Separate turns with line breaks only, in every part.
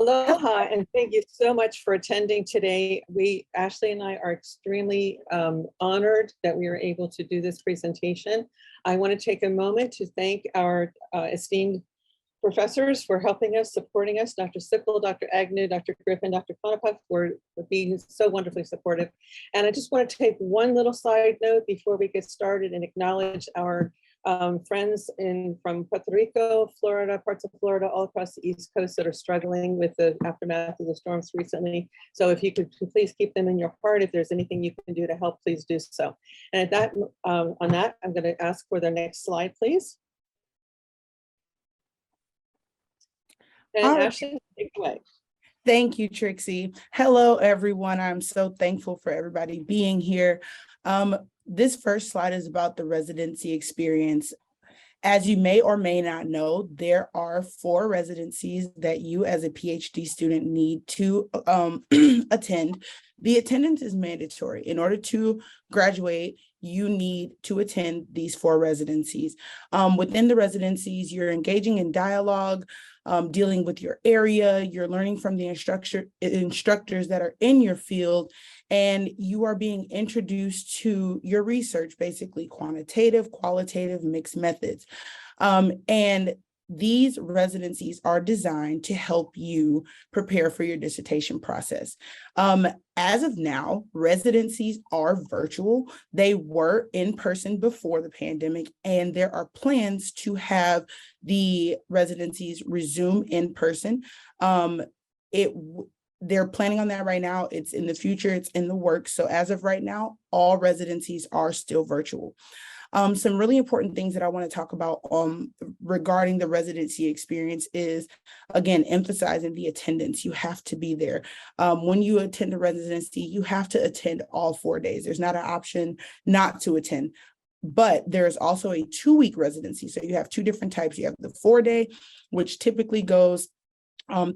Aloha, and thank you so much for attending today. Ashley and I are extremely honored that we were able to do this presentation. I want to take a moment to thank our esteemed professors for helping us, supporting us, Dr. Sickle, Dr. Agnew, Dr. Griffin, Dr. Konopuk for being so wonderfully supportive. And I just want to take one little side note before we get started and acknowledge our friends from Puerto Rico, Florida, parts of Florida, all across the East Coast that are struggling with the aftermath of the storms recently. So if you could please keep them in your heart, if there's anything you can do to help, please do so. And on that, I'm going to ask for the next slide, please. And Ashley, take it away.
Thank you, Trixie. Hello, everyone. I'm so thankful for everybody being here. This first slide is about the residency experience. As you may or may not know, there are 4 residencies that you as a PhD student need to attend. The attendance is mandatory. In order to graduate, you need to attend these 4 residencies. Within the residencies, you're engaging in dialogue, dealing with your area, you're learning from the instructors that are in your field, and you are being introduced to your research, basically quantitative, qualitative, mixed methods. And these residencies are designed to help you prepare for your dissertation process. As of now, residencies are virtual. They were in person before the pandemic, and there are plans to have the residencies resume in person. They're planning on that right now. It's in the future, it's in the works. So as of right now, all residencies are still virtual. Some really important things that I want to talk about regarding the residency experience is, again, emphasizing the attendance. You have to be there. When you attend a residency, you have to attend all 4 days. There's not an option not to attend. But there's also a 2-week residency. So you have 2 different types. You have the 4-day, which typically goes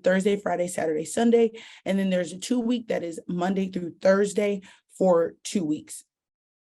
Thursday, Friday, Saturday, Sunday. And then there's a 2-week that is Monday through Thursday for 2 weeks.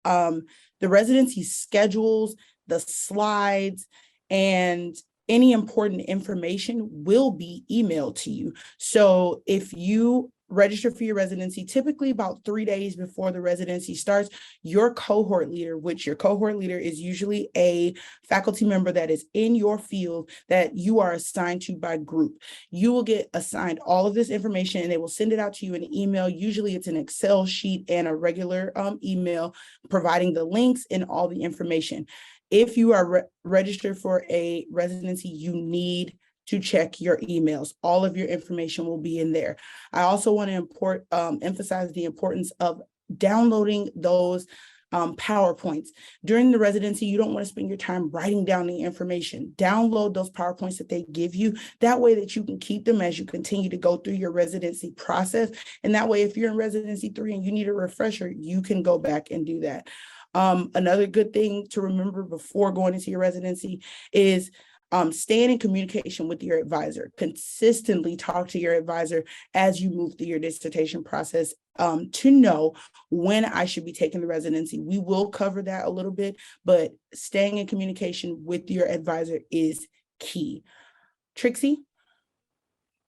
The residency schedules, the slides, and any important information will be emailed to you. So if you register for your residency, typically about 3 days before the residency starts, your cohort leader, which your cohort leader is usually a faculty member that is in your field that you are assigned to by group. You will get assigned all of this information and they will send it out to you in an email. Usually it's an Excel sheet and a regular email providing the links and all the information. If you are registered for a residency, you need to check your emails. All of your information will be in there. I also want to emphasize the importance of downloading those PowerPoints. During the residency, you don't want to spend your time writing down the information. Download those PowerPoints that they give you. That way that you can keep them as you continue to go through your residency process. And that way, if you're in residency 3 and you need a refresher, you can go back and do that. Another good thing to remember before going into your residency is staying in communication with your advisor. Consistently talk to your advisor as you move through your dissertation process to know when I should be taking the residency. We will cover that a little bit, but staying in communication with your advisor is key. Trixie?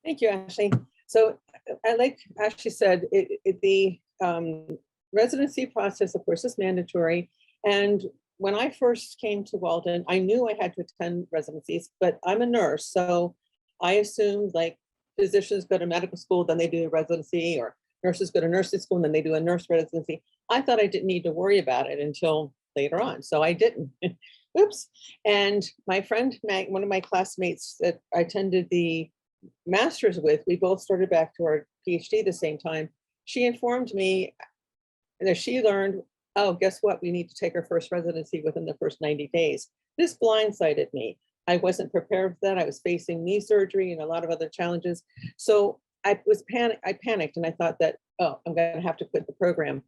Thank you, Ashley. So like Ashley said, the residency process, of course, is mandatory. And when I first came to Walden, I knew I had to attend residencies, but I'm a nurse. So I assumed like physicians go to medical school, then they do a residency, or nurses go to nursing school, and then they do a nurse residency. I thought I didn't need to worry about it until later on. So I didn't. Oops. And my friend, one of my classmates that I attended the master's with, we both started back to our PhD at the same time. She informed me that she learned, oh, guess what? We need to take our first residency within the first 90 days. This blindsided me. I wasn't prepared for that. I was facing knee surgery and a lot of other challenges. So I panicked and I thought that, oh, I'm going to have to quit the program.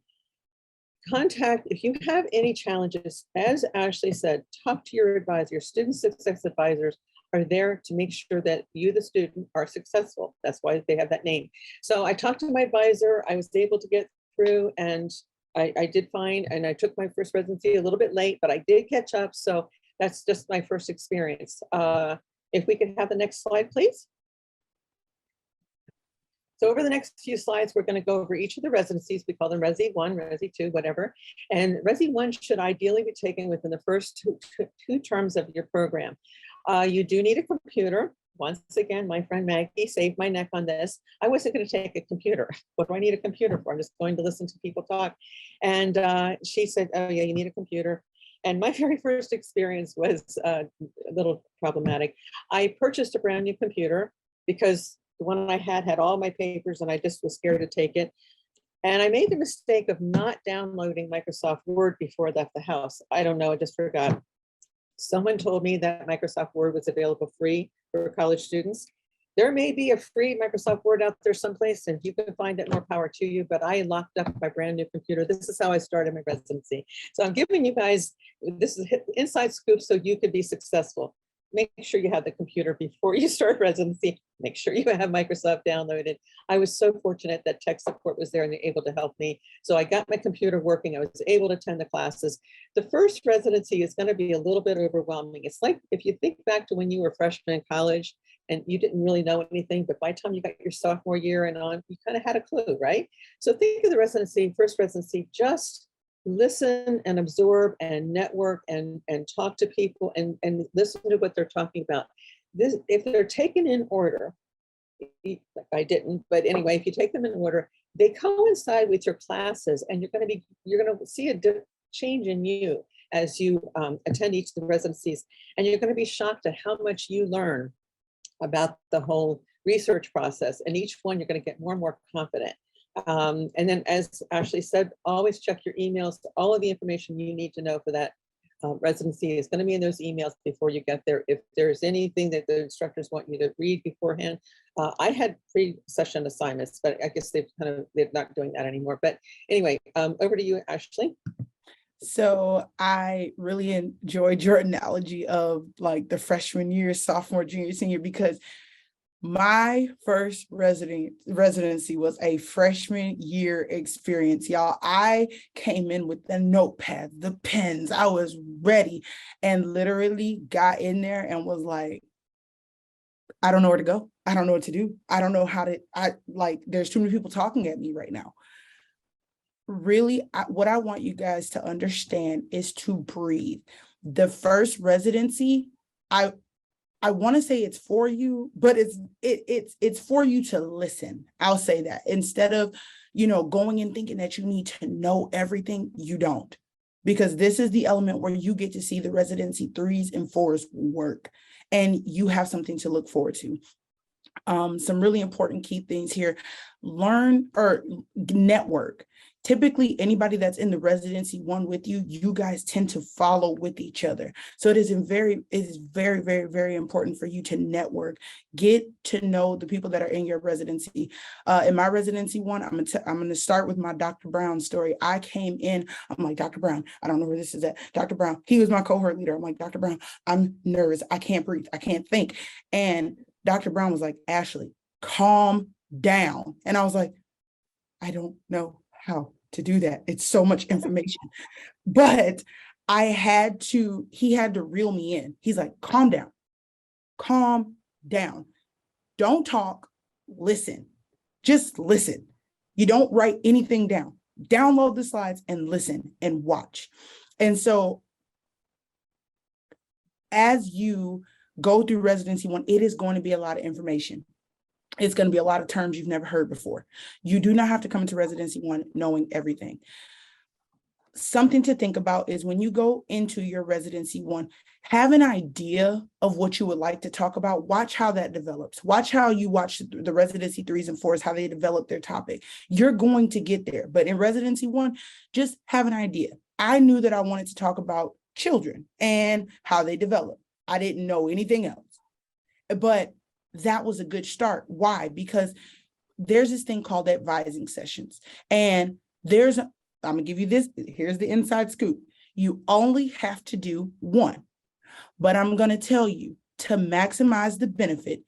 If you have any challenges, as Ashley said, talk to your advisor. Your student success advisors are there to make sure that you, the student, are successful. That's why they have that name. So I talked to my advisor. I was able to get through, and I did fine. And I took my first residency a little bit late, but I did catch up. So that's just my first experience. If we could have the next slide, please. So over the next few slides, we're going to go over each of the residencies. We call them Resi 1, Resi 2, whatever. And Resi 1 should ideally be taken within the first two terms of your program. You do need a computer. Once again, my friend Maggie saved my neck on this. I wasn't going to take a computer. What do I need a computer for? I'm just going to listen to people talk. And she said, oh yeah, you need a computer. And my very first experience was a little problematic. I purchased a brand new computer because the one I had all my papers and I just was scared to take it. And I made the mistake of not downloading Microsoft Word before I left the house. I don't know, I just forgot. Someone told me that Microsoft Word was available free for college students. There may be a free Microsoft Word out there someplace, and if you can find it, more power to you, but I locked up my brand new computer. This is how I started my residency. So I'm giving you guys, this is inside scoop so you could be successful. Make sure you have the computer before you start residency. Make sure you have Microsoft downloaded. I was so fortunate that tech support was there and they're able to help me. So I got my computer working. I was able to attend the classes. The first residency is going to be a little bit overwhelming. It's like if you think back to when you were a freshman in college and you didn't really know anything, but by the time you got your sophomore year and on, you kind of had a clue, right? So think of the residency, first residency, just listen and absorb and network and talk to people and listen to what they're talking about. This, if they're taken in order, I didn't, but anyway, if you take them in order, they coincide with your classes and you're going to see a change in you as you attend each of the residencies. And you're going to be shocked at how much you learn about the whole research process. And each one, you're going to get more and more confident. And then, as Ashley said, always check your emails. All of the information you need to know for that residency is going to be in those emails before you get there. If there's anything that the instructors want you to read beforehand, I had pre-session assignments, but I guess they're not doing that anymore. But anyway, over to you, Ashley.
So I really enjoyed your analogy of like the freshman year, sophomore, junior, senior, because my first residency was a freshman year experience, y'all. I came in with the notepad, the pens, I was ready and literally got in there and was like, I don't know where to go. I don't know what to do. I don't know how to, there's too many people talking at me right now. Really, what I want you guys to understand is to breathe. The first residency, I want to say it's for you, but it's for you to listen. I'll say that instead of, going and thinking that you need to know everything, you don't, because this is the element where you get to see the residency 3s and 4s work and you have something to look forward to. Some really important key things here: learn or network. Typically, anybody that's in the residency 1 with you, you guys tend to follow with each other. So it is very, very, very important for you to network, get to know the people that are in your residency. In my residency 1, I'm going to start with my Dr. Brown story. I came in, I'm like, Dr. Brown, I don't know where this is at. Dr. Brown, he was my cohort leader. I'm like, Dr. Brown, I'm nervous. I can't breathe. I can't think. And Dr. Brown was like, Ashley, calm down. And I was like, I don't know how to do that. It's so much information. But he had to reel me in. He's like, calm down. Don't talk, listen. Just listen. You don't write anything down. Download the slides and listen and watch. And so as you go through residency 1, it is going to be a lot of information. It's going to be a lot of terms you've never heard before. You do not have to come into residency 1 knowing everything. Something to think about is when you go into your residency 1, have an idea of what you would like to talk about. Watch how that develops. Watch how you watch the residency 3s and 4s, how they develop their topic. You're going to get there. But in residency 1, just have an idea. I knew that I wanted to talk about children and how they develop. I didn't know anything else. But that was a good start. Why? Because there's this thing called advising sessions. And I'm going to give you this. Here's the inside scoop. You only have to do 1. But I'm going to tell you, to maximize the benefit,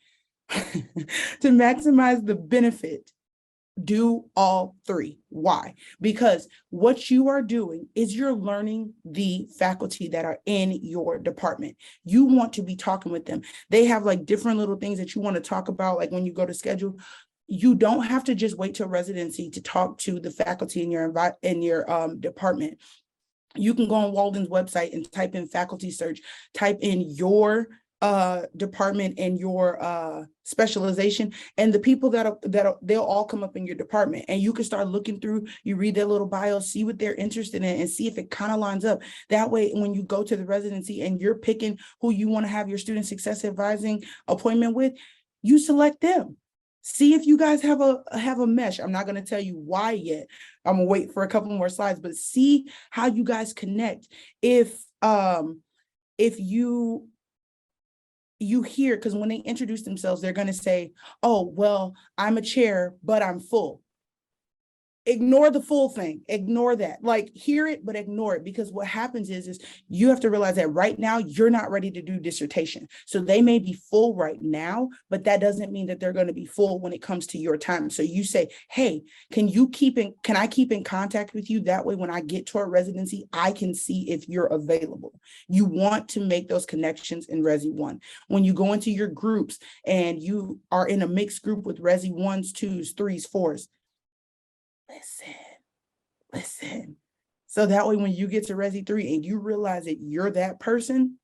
do all 3. Why? Because what you are doing is you're learning the faculty that are in your department. You want to be talking with them. They have like different little things that you want to talk about. Like when you go to schedule, you don't have to just wait till residency to talk to the faculty in your department. You can go on Walden's website and type in faculty search, type in your department and your specialization, and the people they'll all come up in your department, and you can start looking through, you read their little bio, see what they're interested in, and see if it kind of lines up. That way, when you go to the residency and you're picking who you want to have your student success advising appointment with, you select them. See if you guys have a mesh. I'm not going to tell you why yet. I'm gonna wait for a couple more slides, but see how you guys connect. If you hear, because when they introduce themselves, they're going to say, oh, well, I'm a chair, but I'm full. Ignore the full thing. Ignore that. Like, hear it, but ignore it, because what happens is you have to realize that right now you're not ready to do dissertation. So they may be full right now, but that doesn't mean that they're going to be full when it comes to your time. So you say, hey, can I keep in contact with you? That way, when I get to a residency, I can see if you're available. You want to make those connections in Resi 1. When you go into your groups and you are in a mixed group with Resi 1s, 2s, 3s, 4s, listen. So that way, when you get to Resi 3 and you realize that you're that person,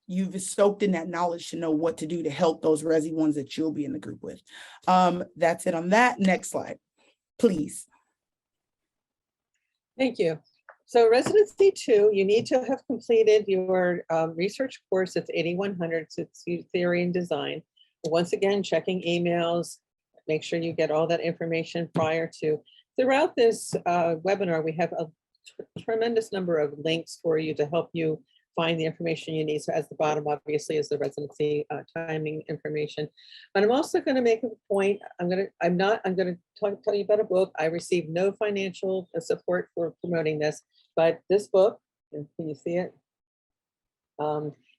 you've soaked in that knowledge to know what to do to help those Resi 1s that you'll be in the group with. That's it on that. Next slide, please.
Thank you. So Residency 2, you need to have completed your research course. It's 8100, it's theory and design. Once again, checking emails, make sure you get all that information prior to. Throughout this webinar, we have a tremendous number of links for you to help you find the information you need. So at the bottom, obviously, is the residency timing information. But I'm also going to make a point. I'm going to tell you about a book. I received no financial support for promoting this, but this book, can you see it?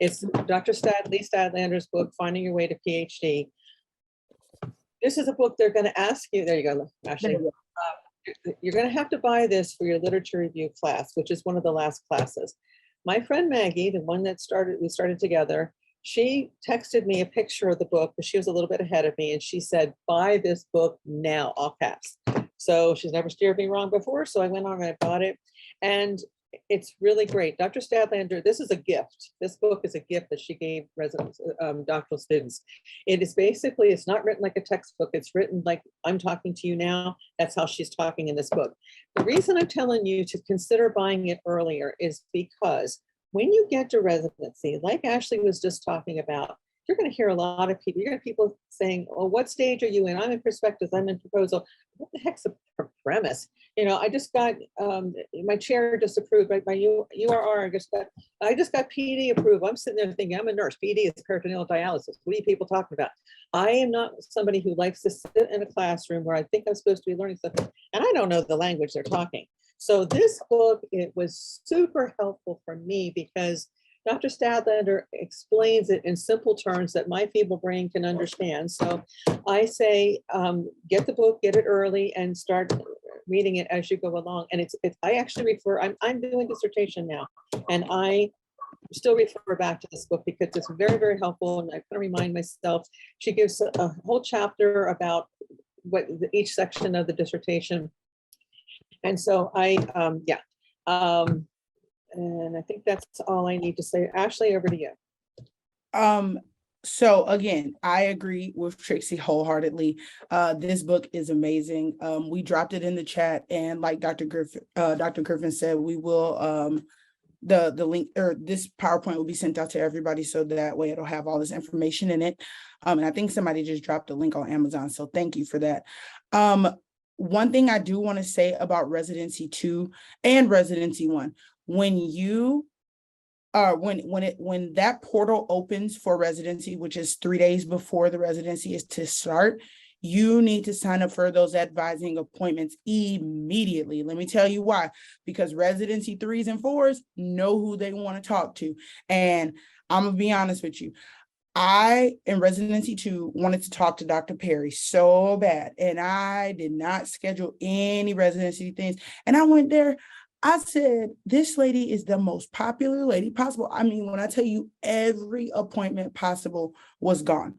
It's Dr. Lee Stadlander's book, Finding Your Way to PhD. This is a book they're going to ask you. There you go, Ashley. You're going to have to buy this for your literature review class, which is one of the last classes. My friend Maggie, the one that we started together, she texted me a picture of the book, but she was a little bit ahead of me, and she said, buy this book now, all caps. So she's never steered me wrong before, so I went on and I bought it, and it's really great. Dr. Stadlander, this is a gift. This book is a gift that she gave residents, doctoral students. It is basically, it's not written like a textbook. It's written like I'm talking to you now. That's how she's talking in this book. The reason I'm telling you to consider buying it earlier is because when you get to residency, like Ashley was just talking about, you're going to hear a lot of people. You're going to hear people saying, "Oh, what stage are you in?" I'm in perspectives. I'm in proposal. What the heck's a premise? You know, I just got my chair just approved. Right, my URR. I just got PD approved. I'm sitting there thinking, I'm a nurse. PD is peritoneal dialysis. What are you people talking about? I am not somebody who likes to sit in a classroom where I think I'm supposed to be learning something, and I don't know the language they're talking. So this book, it was super helpful for me because Dr. Stadlander explains it in simple terms that my feeble brain can understand. So I say, get the book, get it early, and start reading it as you go along. And I actually refer, I'm doing dissertation now, and I still refer back to this book because it's very, very helpful. And I kind of remind myself, she gives a whole chapter about what each section of the dissertation. And so and I think that's all I need to say. Ashley, over to you.
So again, I agree with Trixie wholeheartedly. This book is amazing. We dropped it in the chat, and like Dr. Griffin said, we will the link, or this PowerPoint will be sent out to everybody, so that way it'll have all this information in it. And I think somebody just dropped a link on Amazon, so thank you for that. One thing I do want to say about Residency 2 and Residency 1, when that portal opens for residency, which is 3 days before the residency is to start, you need to sign up for those advising appointments immediately. Let me tell you why. Because Residency 3s and 4s know who they want to talk to. And I'm gonna be honest with you. I, in Residency 2, wanted to talk to Dr. Perry so bad, and I did not schedule any residency things. And I went there, I said, this lady is the most popular lady possible. I mean, when I tell you every appointment possible was gone.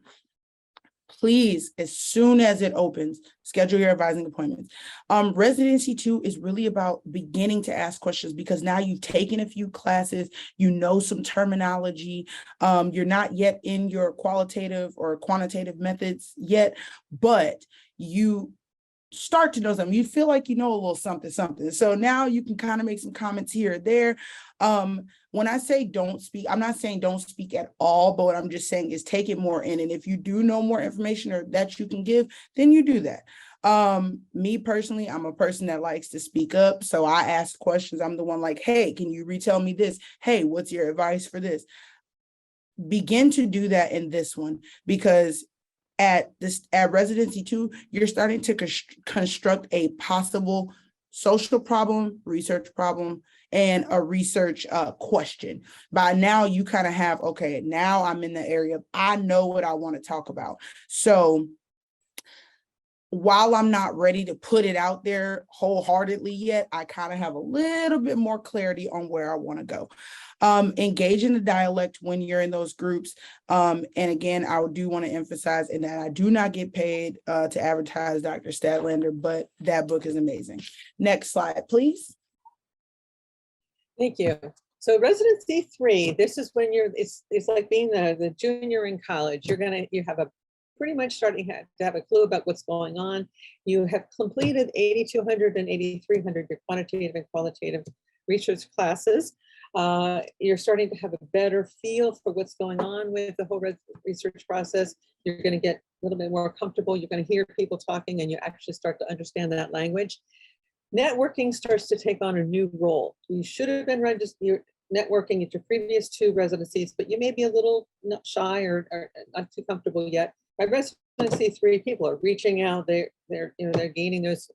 please, as soon as it opens, schedule your advising appointments. Residency 2 is really about beginning to ask questions, because now you've taken a few classes, you know some terminology, you're not yet in your qualitative or quantitative methods yet, but you start to know something. You feel like you know a little something, something. So now you can kind of make some comments here or there. When I say don't speak, I'm not saying don't speak at all, but what I'm just saying is take it more in. And if you do know more information or that you can give, then you do that. Me personally, I'm a person that likes to speak up. So I ask questions. I'm the one like, hey, can you retell me this? Hey, what's your advice for this? Begin to do that in this one, because at Residency 2, you're starting to construct a possible social problem, research problem, and a research question. By now, you kind of have, okay, now I'm in the area of, I know what I want to talk about. So while I'm not ready to put it out there wholeheartedly yet, I kind of have a little bit more clarity on where I want to go. Engage in the dialect when you're in those groups. And again, I do want to emphasize in that I do not get paid to advertise Dr. Statlander, but that book is amazing. Next slide, please.
Thank you. So residency 3, this is when it's like being the junior in college. You have a pretty much starting to have a clue about what's going on. You have completed 8,200 and 8,300, your quantitative and qualitative research classes. You're starting to have a better feel for what's going on with the whole research process. You're going to get a little bit more comfortable. You're going to hear people talking and you actually start to understand that language. Networking starts to take on a new role. You should have been registered networking at your previous 2 residencies, but you may be a little shy or not too comfortable yet. By residency 3, people are reaching out. They're gaining those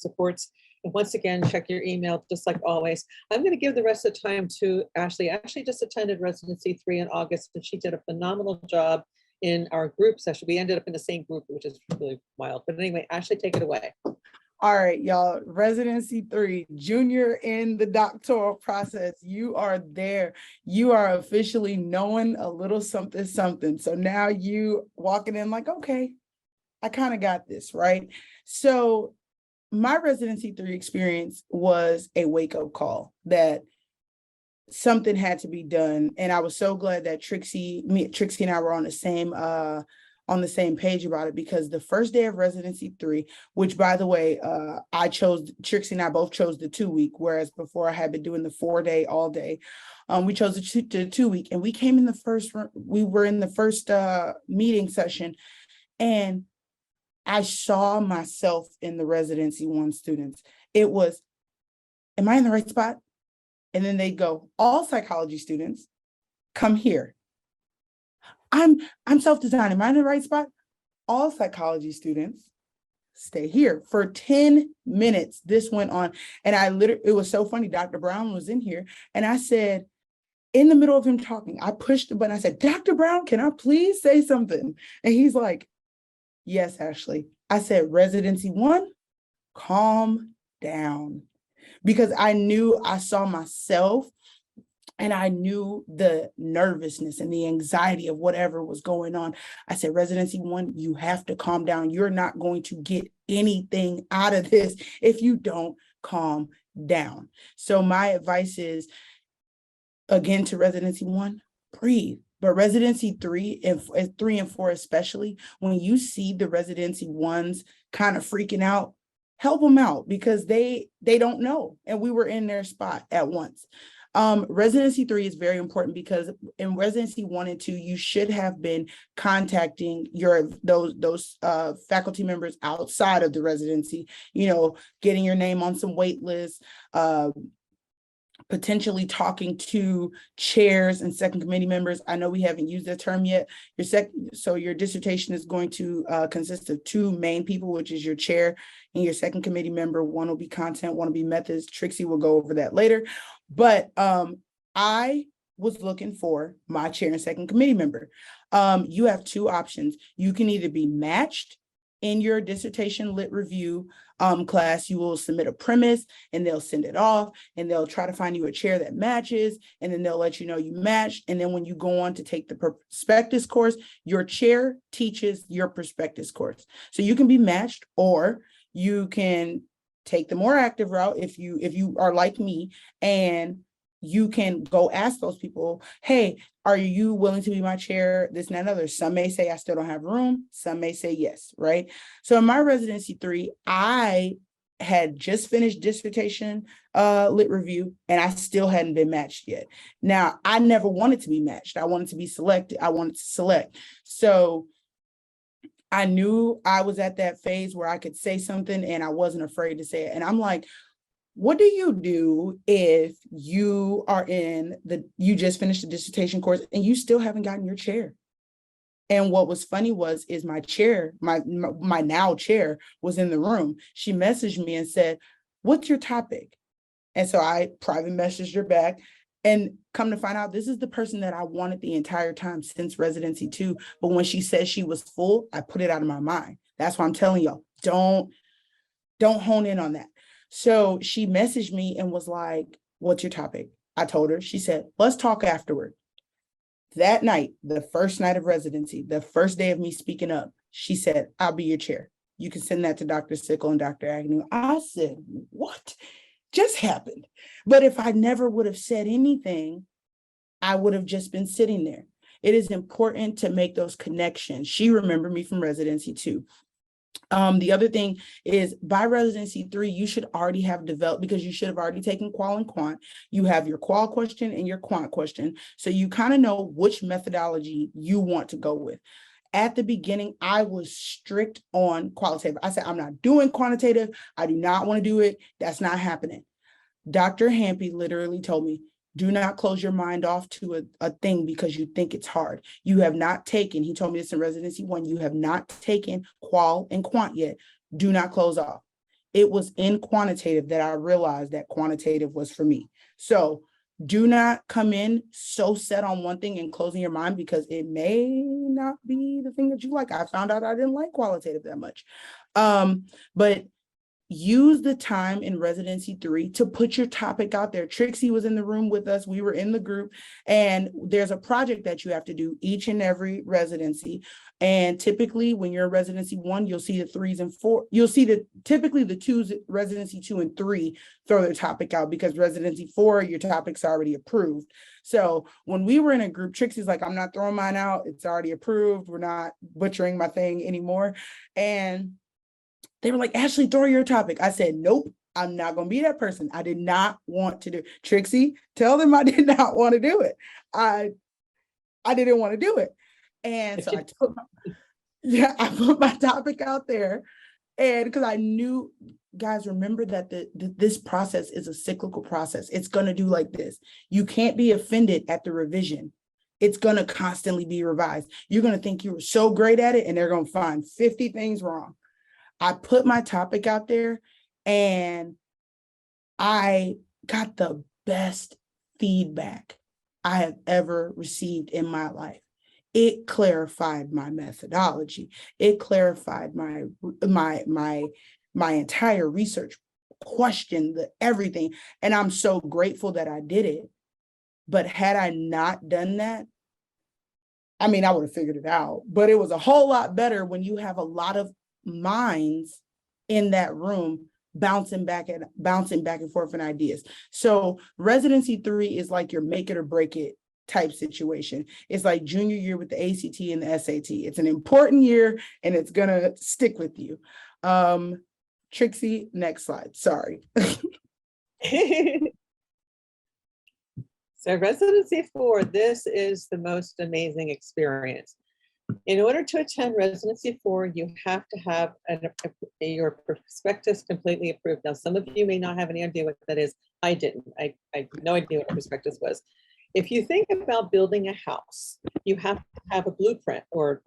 supports. And once again, check your email, just like always. I'm going to give the rest of the time to Ashley. Ashley just attended residency 3 in August, and she did a phenomenal job in our group session. We ended up in the same group, which is really wild. But anyway, Ashley, take it away.
All right, y'all, residency 3, junior in the doctoral process. You are there. You are officially knowing a little something, something. So now you walking in like, okay, I kind of got this, right? So my residency 3 experience was a wake-up call that something had to be done. And I was so glad that Trixie and I were on the same page about it, because the first day of residency 3, which by the way, Trixie and I both chose the 2-week, whereas before I had been doing the 4-day all day. We chose the 2-week, and we were in the first meeting session, and I saw myself in the residency 1 students. It was, am I in the right spot? And then they go, all psychology students, come here. I'm self-designed. Am I in the right spot? All psychology students, stay here. For 10 minutes, this went on. And it was so funny. Dr. Brown was in here, and I said, in the middle of him talking, I pushed the button. I said, Dr. Brown, can I please say something? And he's like, yes, Ashley. I said, residency 1, calm down. Because I knew I saw myself, and I knew the nervousness and the anxiety of whatever was going on. I said, residency 1, you have to calm down. You're not going to get anything out of this if you don't calm down. So my advice is, again, to residency 1, breathe. But residency 3 and 4 especially, when you see the residency 1s kind of freaking out, help them out, because they don't know. And we were in their spot at once. Residency 3 is very important, because in residency 1 and 2, you should have been contacting those faculty members outside of the residency, getting your name on some wait lists, potentially talking to chairs and second committee members. I know we haven't used that term yet. Your dissertation is going to consist of 2 main people, which is your chair and your second committee member. One will be content, one will be methods. Trixie will go over that later. But I was looking for my chair and second committee member. You have 2 options. You can either be matched in your dissertation lit review class, you will submit a premise and they'll send it off and they'll try to find you a chair that matches, and then they'll let you know you matched. And then when you go on to take the prospectus course, your chair teaches your prospectus course. So you can be matched, or you can take the more active route if you are like me, and you can go ask those people, hey, are you willing to be my chair? This and that and other. Some may say I still don't have room. Some may say yes, right? So in my residency 3, I had just finished dissertation lit review, and I still hadn't been matched yet. Now, I never wanted to be matched. I wanted to be selected. I wanted to select. So I knew I was at that phase where I could say something and I wasn't afraid to say it. And I'm like, what do you do if you are you just finished the dissertation course and you still haven't gotten your chair? And what was funny is my chair, my now chair, was in the room. She messaged me and said, what's your topic? And so I private messaged her back, and come to find out, this is the person that I wanted the entire time since residency 2. But when she said she was full, I put it out of my mind. That's why I'm telling y'all, don't hone in on that. So she messaged me and was like, what's your topic? I told her. She said, let's talk afterward. That night, the first night of residency, the first day of me speaking up, she said, I'll be your chair. You can send that to Dr. Sickle and Dr. Agnew. I said, what just happened? But if I never would have said anything, I would have just been sitting there. It is important to make those connections. She remembered me from residency 2. The other thing is, by residency 3, you should already have developed, because you should have already taken qual and quant. You have your qual question and your quant question. So you kind of know which methodology you want to go with. At the beginning, I was strict on qualitative. I said, I'm not doing quantitative. I do not want to do it. That's not happening. Dr. Hampy literally told me, do not close your mind off to a thing because you think it's hard. You have not taken, he told me this in residency 1, you have not taken qual and quant yet. Do not close off. It was in quantitative that I realized that quantitative was for me. So do not come in so set on one thing and closing your mind, because it may not be the thing that you like. I found out I didn't like qualitative that much. But use the time in residency 3 to put your topic out there. Trixie was in the room with us. We were in the group, and there's a project that you have to do each and every residency. And typically when you're in residency 1, you'll see the 3s and 4. You'll see that typically the 2s, residency 2 and 3, throw their topic out, because residency 4, your topic's already approved. So when we were in a group, Trixie's like, I'm not throwing mine out. It's already approved. We're not butchering my thing anymore. And they were like, Ashley, throw your topic. I said, nope, I'm not going to be that person. I did not want to do it. Trixie, tell them I did not want to do it. I didn't want to do it. And so I put my topic out there. And because I knew, guys, remember that this process is a cyclical process. It's going to do like this. You can't be offended at the revision. It's going to constantly be revised. You're going to think you were so great at it, and they're going to find 50 things wrong. I put my topic out there, and I got the best feedback I have ever received in my life. It clarified my methodology. It clarified my entire research, questioned everything. And I'm so grateful that I did it. But had I not done that, I mean, I would have figured it out. But it was a whole lot better when you have a lot of minds in that room bouncing back and forth in ideas. So residency 3 is like your make it or break it type situation. It's like junior year with the ACT and the SAT. It's an important year, and it's gonna stick with you. Trixie, next slide. Sorry.
So residency 4, this is the most amazing experience. In order to attend residency 4, you have to have your prospectus completely approved. Now, some of you may not have any idea what that is. I didn't. I had no idea what a prospectus was. If you think about building a house, you have to have a blueprint or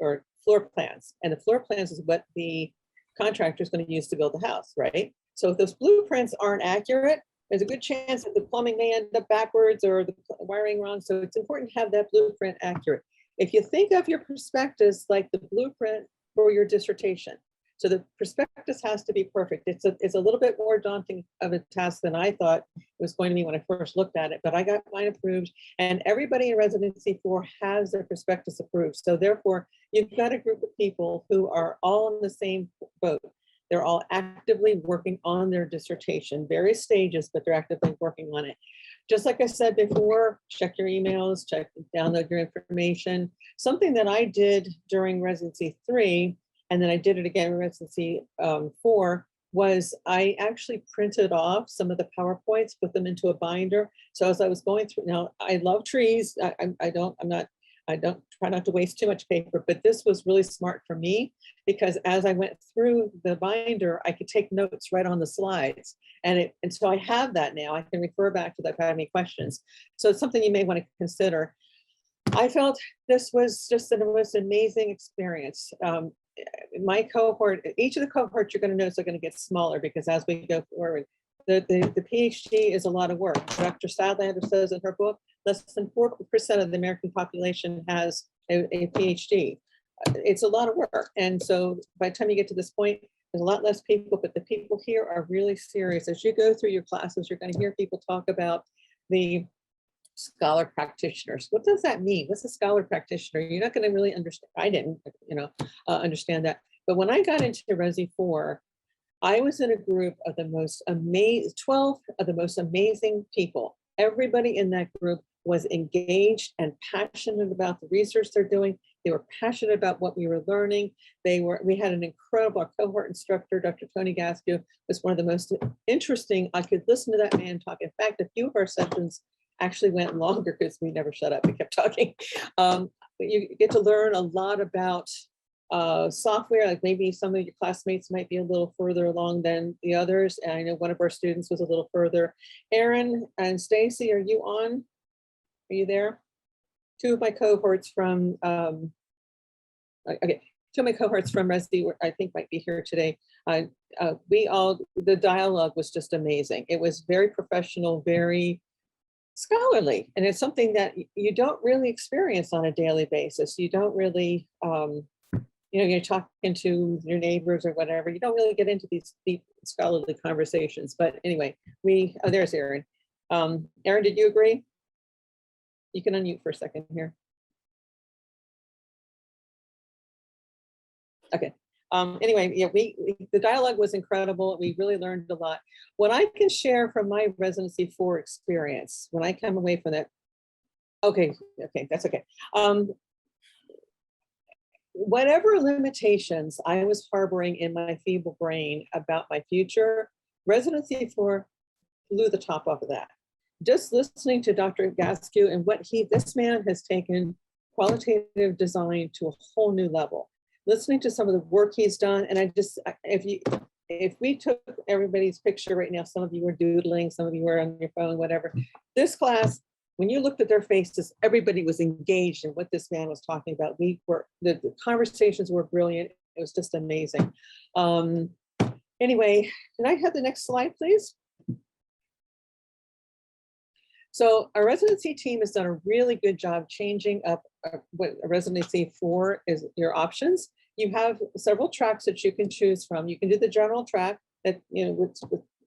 floor plans. And the floor plans is what the contractor is going to use to build the house, right? So if those blueprints aren't accurate, there's a good chance that the plumbing may end up backwards or the wiring wrong. So it's important to have that blueprint accurate. If you think of your prospectus like the blueprint for your dissertation, So the prospectus has to be perfect. It's a little bit more daunting of a task than I thought it was going to be when I first looked at it, but I got mine approved, and everybody in Residency 4 has their prospectus approved. So therefore, you've got a group of people who are all in the same boat. They're all actively working on their dissertation, various stages, but they're actively working on it. Just like I said before, check your emails, download your information. Something that I did during Residency 3, and then I did it again in Residency 4, was I actually printed off some of the PowerPoints, put them into a binder. So as I was going through, now I love trees. I don't try not to waste too much paper, but this was really smart for me because as I went through the binder, I could take notes right on the slides. And so I have that now. I can refer back to that if I have any questions. So it's something you may want to consider. I felt this was just the most amazing experience. My cohort, each of the cohorts you're going to notice are going to get smaller because as we go forward, the PhD is a lot of work. Dr. Sadlander says in her book, less than 4% of the American population has a PhD. It's a lot of work. And so by the time you get to this point, there's a lot less people, but the people here are really serious. As you go through your classes, you're going to hear people talk about the scholar practitioners. What does that mean? What's a scholar practitioner? You're not going to really understand. I didn't, understand that. But when I got into Resi 4, I was in a group of the most amazing, 12 of the most amazing people. Everybody in that group was engaged and passionate about the research they're doing. They were passionate about what we were learning. We had an incredible, our cohort instructor, Dr. Tony Gaskew, was one of the most interesting. I could listen to that man talk. In fact, a few of our sessions actually went longer because we never shut up. We kept talking. But you get to learn a lot about software. Like maybe some of your classmates might be a little further along than the others. And I know one of our students was a little further. Aaron and Stacy, are you on? Are you there? Two of my cohorts from, okay, two of my cohorts from Resi, I think might be here today. The dialogue was just amazing. It was very professional, very scholarly, and it's something that you don't really experience on a daily basis. You don't really, you're talking to your neighbors or whatever. You don't really get into these deep scholarly conversations. But anyway, there's Aaron. Aaron, did you agree? You can unmute for a second here. Okay. Anyway, yeah, the dialogue was incredible. We really learned a lot. What I can share from my Residency 4 experience, when I come away from that, okay, that's okay. Whatever limitations I was harboring in my feeble brain about my future, Residency 4 blew the top off of that. Just listening to Dr. Gaskew and this man has taken qualitative design to a whole new level. Listening to some of the work he's done, and if we took everybody's picture right now, some of you were doodling, some of you were on your phone, whatever. This class, when you looked at their faces, everybody was engaged in what this man was talking about. The conversations were brilliant. It was just amazing. Anyway, can I have the next slide, please? So our residency team has done a really good job changing up what a Residency 4 is, your options. You have several tracks that you can choose from. You can do the general track that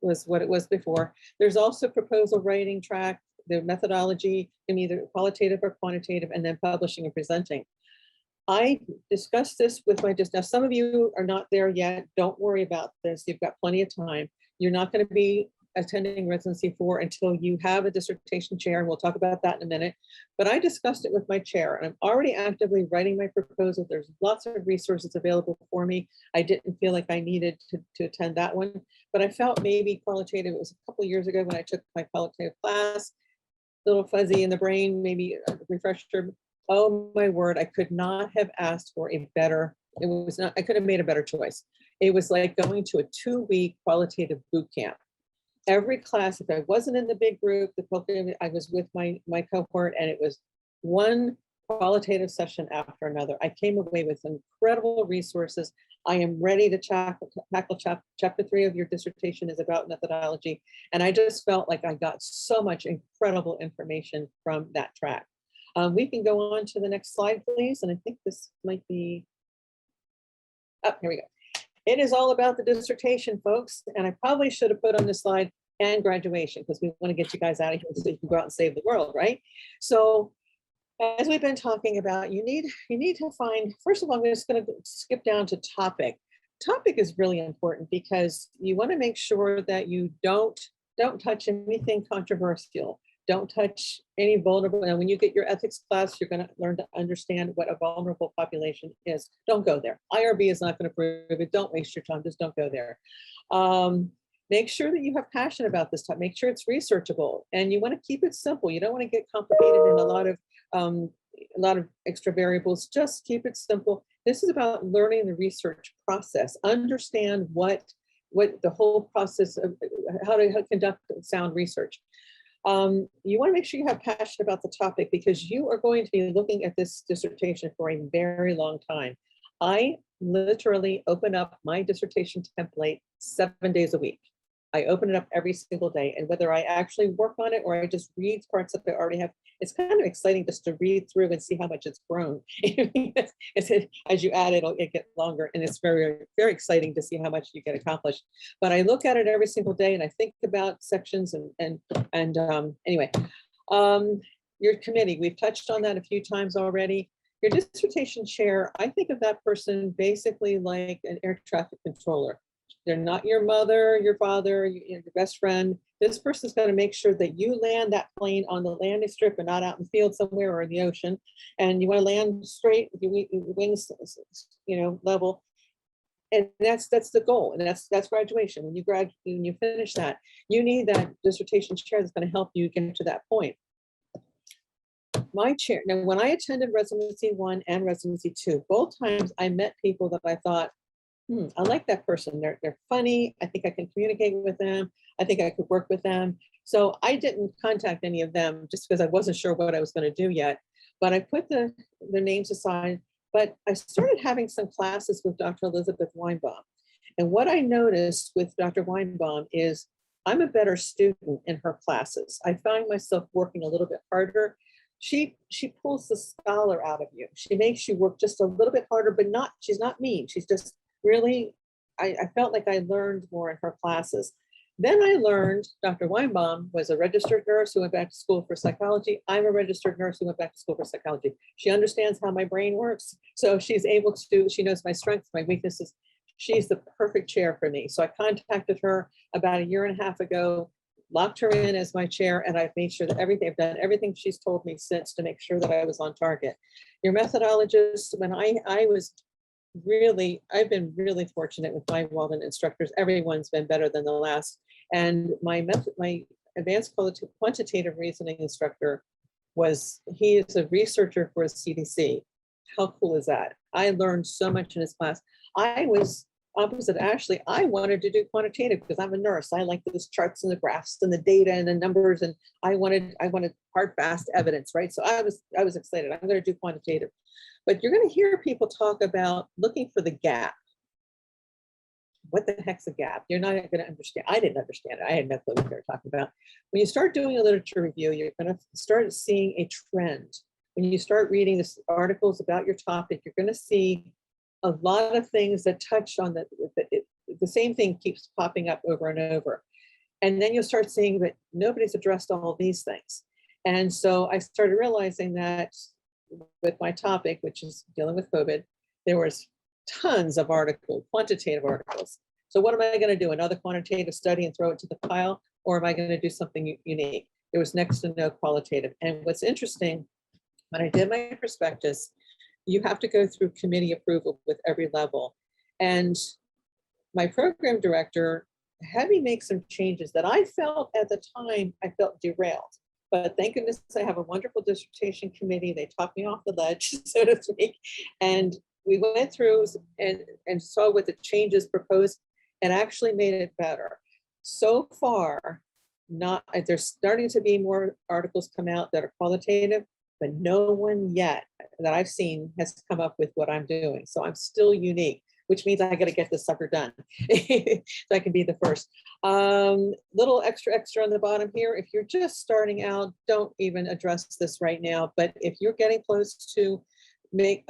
was what it was before. There's also proposal writing track, the methodology can be either qualitative or quantitative, and then publishing and presenting. I discussed this with now some of you are not there yet. Don't worry about this. You've got plenty of time. You're not going to be attending Residency 4 until you have a dissertation chair, and we'll talk about that in a minute. But I discussed it with my chair, and I'm already actively writing my proposal. There's lots of resources available for me. I didn't feel like I needed to attend that one, but I felt maybe qualitative. It was a couple of years ago when I took my qualitative class, a little fuzzy in the brain, maybe a refresher. Oh my word, I could not have asked for a better, I could have made a better choice. It was like going to a 2-week qualitative boot camp. Every class, if I wasn't in the big group, I was with my cohort, and it was one qualitative session after another. I came away with incredible resources. I am ready to tackle chapter 3 of your dissertation is about methodology. And I just felt like I got so much incredible information from that track. We can go on to the next slide, please. And I think this might be, oh, here we go. It is all about the dissertation, folks. And I probably should have put on this slide and graduation, because we want to get you guys out of here so you can go out and save the world, right? So as we've been talking about, you need to find, first of all, I'm just going to skip down to topic. Topic is really important because you want to make sure that you don't touch anything controversial. Don't touch any vulnerable. And when you get your ethics class, you're going to learn to understand what a vulnerable population is. Don't go there. IRB is not going to prove it. Don't waste your time. Just don't go there. Make sure that you have passion about this topic. Make sure it's researchable, and you want to keep it simple. You don't want to get complicated in a lot of extra variables. Just keep it simple. This is about learning the research process. Understand what the whole process of how to conduct sound research. You want to make sure you have passion about the topic, because you are going to be looking at this dissertation for a very long time. I literally open up my dissertation template 7 days a week. I open it up every single day, and whether I actually work on it or I just read parts of it I already have, it's kind of exciting just to read through and see how much it's grown. As you add it, it'll get longer, and it's very, very exciting to see how much you get accomplished. But I look at it every single day, and I think about sections and anyway, your committee, we've touched on that a few times already. Your dissertation chair, I think of that person basically like an air traffic controller. They're not your mother, your father, your best friend. This person's going to make sure that you land that plane on the landing strip and not out in the field somewhere or in the ocean. And you want to land straight, your wings, level. And that's the goal. And that's graduation. When you finish that, you need that dissertation chair that's going to help you get to that point. My chair. Now, when I attended Residency 1 and Residency 2, both times I met people that I thought, I like that person. They're funny. I think I can communicate with them. I think I could work with them. So I didn't contact any of them just because I wasn't sure what I was going to do yet. But I put their names aside. But I started having some classes with Dr. Elizabeth Weinbaum. And what I noticed with Dr. Weinbaum is I'm a better student in her classes. I find myself working a little bit harder. She pulls the scholar out of you. She makes you work just a little bit harder, but she's not mean. She's just really, I felt like I learned more in her classes. Then I learned Dr. Weinbaum was a registered nurse who went back to school for psychology. I'm a registered nurse who went back to school for psychology. She understands how my brain works. So she's able to, she knows my strengths, my weaknesses. She's the perfect chair for me. So I contacted her about 1.5 years ago, locked her in as my chair, and I've made sure that I've done everything she's told me since to make sure that I was on target. Your methodologist, when I've been really fortunate with my Walden instructors. Everyone's been better than the last. And my advanced quantitative reasoning instructor he is a researcher for CDC. How cool is that? I learned so much in his class. I was opposite Ashley. I wanted to do quantitative because I'm a nurse. I like those charts and the graphs and the data and the numbers, and I wanted hard, fast evidence, right? So I was excited. I'm going to do quantitative. But you're going to hear people talk about looking for the gap. What the heck's a gap? You're not going to understand. I didn't understand it. I had no clue what they were talking about. When you start doing a literature review, you're going to start seeing a trend. When you start reading this articles about your topic, you're going to see a lot of things that touch on the same thing keeps popping up over and over. And then you'll start seeing that nobody's addressed all these things. And so I started realizing that with my topic, which is dealing with COVID, there was tons of articles, quantitative articles. So what am I going to do? Another quantitative study and throw it to the pile? Or am I going to do something unique? There was next to no qualitative. And what's interesting, when I did my prospectus, you have to go through committee approval with every level. And my program director had me make some changes that I felt at the time, I felt derailed. But thank goodness I have a wonderful dissertation committee. They talked me off the ledge, so to speak. And we went through and saw what the changes proposed and actually made it better. So far, there's starting to be more articles come out that are qualitative, but no one yet that I've seen has come up with what I'm doing. So I'm still unique, which means I got to get this sucker done so I can be the first. Little extra on the bottom here. If you're just starting out, don't even address this right now. But if you're getting close to make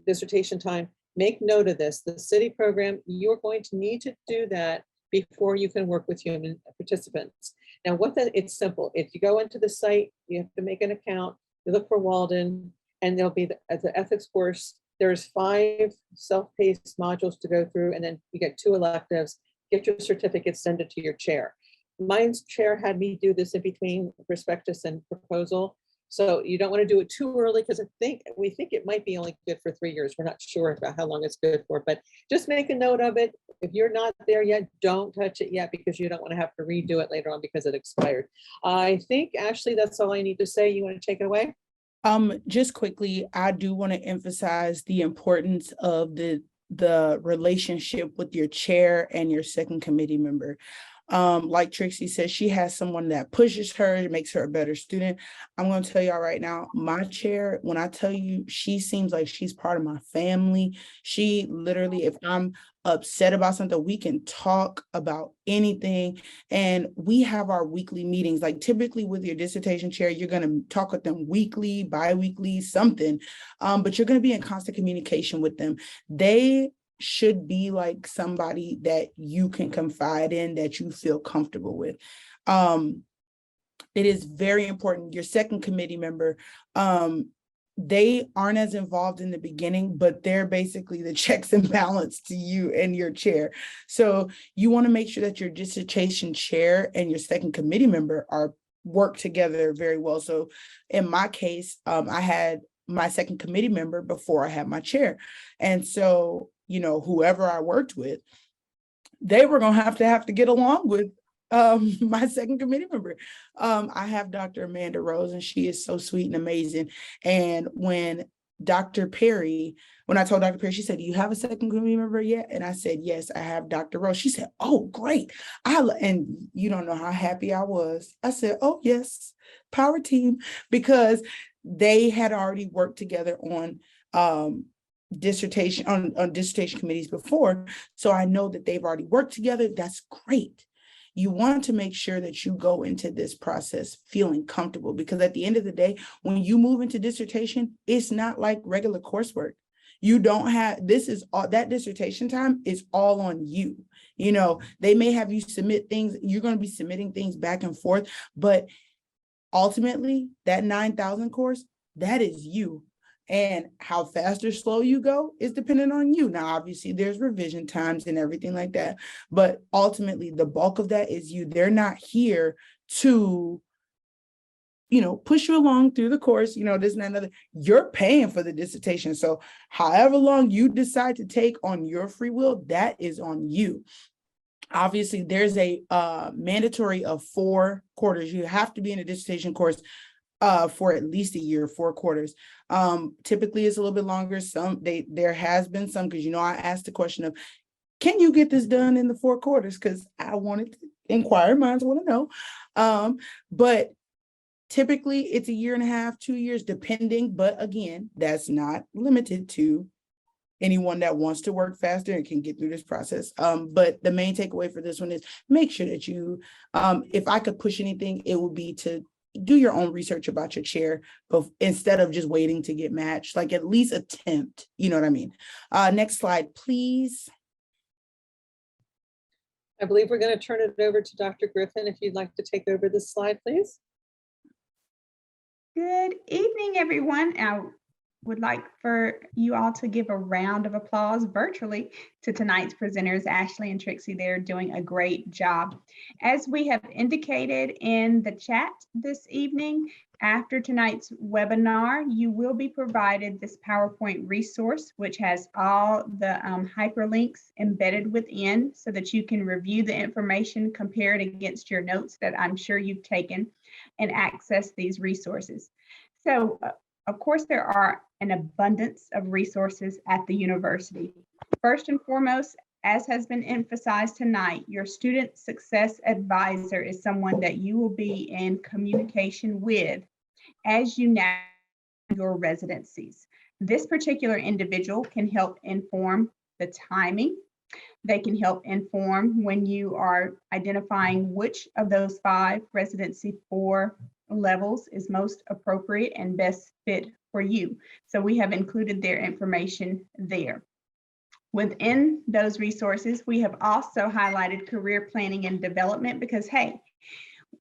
dissertation time, make note of this. The city program, you're going to need to do that before you can work with human participants. Now, it's simple. If you go into the site, you have to make an account, you look for Walden, and there'll be the ethics course. There's 5 self-paced modules to go through, and then you get 2 electives, get your certificate, send it to your chair. Mine's chair had me do this in between prospectus and proposal. So you don't want to do it too early, because we think it might be only good for 3 years. We're not sure about how long it's good for, but just make a note of it. If you're not there yet, don't touch it yet, because you don't want to have to redo it later on because it expired. I think, Ashley, that's all I need to say. You want to take it away?
Just quickly, I do want to emphasize the importance of the relationship with your chair and your second committee member. Like Trixie says, she has someone that pushes her, makes her a better student. I'm going to tell y'all right now, my chair, when I tell you, she seems like she's part of my family. She literally, if I'm upset about something, we can talk about anything. And we have our weekly meetings. Like typically with your dissertation chair, you're going to talk with them weekly, bi-weekly, something, but you're going to be in constant communication with them. They should be like somebody that you can confide in, that you feel comfortable with. It is very important. Your second committee member, they aren't as involved in the beginning, but they're basically the checks and balance to you and your chair. So you want to make sure that your dissertation chair and your second committee member work together very well. So in my case, I had my second committee member before I had my chair. And so, whoever I worked with, they were going to have to get along with my second committee member. I have Dr. Amanda Rose, and she is so sweet and amazing. And when I told Dr. Perry, she said, "Do you have a second committee member yet?" And I said, "Yes, I have Dr. Rose." She said, "Oh, great." And you don't know how happy I was. I said, "Oh, yes, power team," because they had already worked together on dissertation committees before. So I know that they've already worked together. That's great. You want to make sure that you go into this process feeling comfortable, because at the end of the day, when you move into dissertation, it's not like regular coursework. You don't have, that dissertation time is all on you. They may have you submit things, you're going to be submitting things back and forth, but ultimately that 9,000 course, that is you. And how fast or slow you go is dependent on you. Now, obviously, there's revision times and everything like that. But ultimately, the bulk of that is you. They're not here to, push you along through the course, this and that, another. You're paying for the dissertation. So however long you decide to take on your free will, that is on you. Obviously, there's a mandatory of 4 quarters. You have to be in a dissertation course for at least a year, 4 quarters. Typically it's a little bit longer. There has been some, because I asked the question of, can you get this done in the 4 quarters? Because I wanted to inquire, minds want to know. But typically it's a year and a half, 2 years, depending. But again, that's not limited to anyone that wants to work faster and can get through this process. But the main takeaway for this one is make sure that you, if I could push anything, it would be to do your own research about your chair, but instead of just waiting to get matched, like at least attempt, you know what I mean? Next slide, please.
I believe we're going to turn it over to Dr. Griffin. If you'd like to take over this slide, please.
Good evening, everyone. I would like for you all to give a round of applause virtually to tonight's presenters, Ashley and Trixie. They're doing a great job. As we have indicated in the chat this evening, after tonight's webinar, you will be provided this PowerPoint resource, which has all the hyperlinks embedded within, so that you can review the information, compare it against your notes that I'm sure you've taken, and access these resources. So, of course, there are an abundance of resources at the university. First and foremost, as has been emphasized tonight, your student success advisor is someone that you will be in communication with as you navigate your residencies. This particular individual can help inform the timing. They can help inform when you are identifying which of those 5 residency 4 levels is most appropriate and best fit for you. So we have included their information there. Within those resources, we have also highlighted career planning and development because, hey,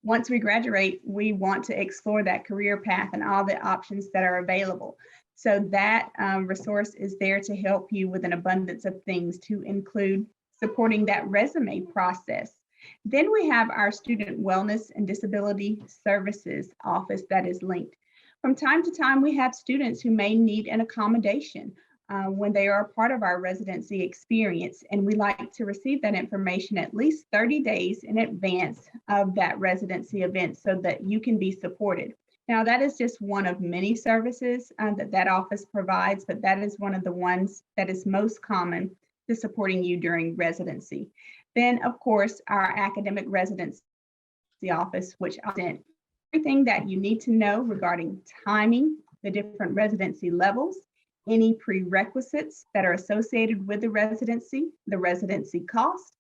once we graduate, we want to explore that career path and all the options that are available. So that resource is there to help you with an abundance of things, to include supporting that resume process. Then we have our Student Wellness and Disability Services office that is linked. From time to time, we have students who may need an accommodation when they are a part of our residency experience, and we like to receive that information at least 30 days in advance of that residency event so that you can be supported. Now, that is just one of many services that office provides, but that is one of the ones that is most common to supporting you during residency. Then, of course, our academic residency office, which presents everything that you need to know regarding timing, the different residency levels, any prerequisites that are associated with the residency cost,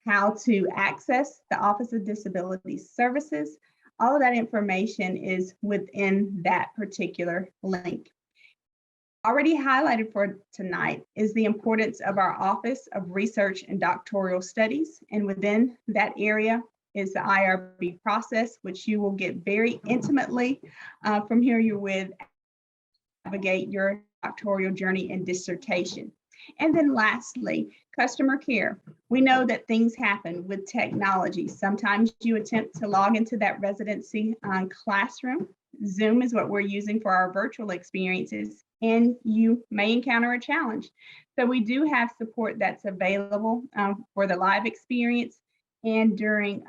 how to access the Office of Disability Services. All of that information is within that particular link. Already highlighted for tonight is the importance of our Office of Research and Doctoral Studies. And within that area is the IRB process, which you will get very intimately familiar with, navigate your doctoral journey and dissertation. And then lastly, customer care. We know that things happen with technology. Sometimes you attempt to log into that residency classroom. Zoom is what we're using for our virtual experiences, and you may encounter a challenge. So we do have support that's available for the live experience and during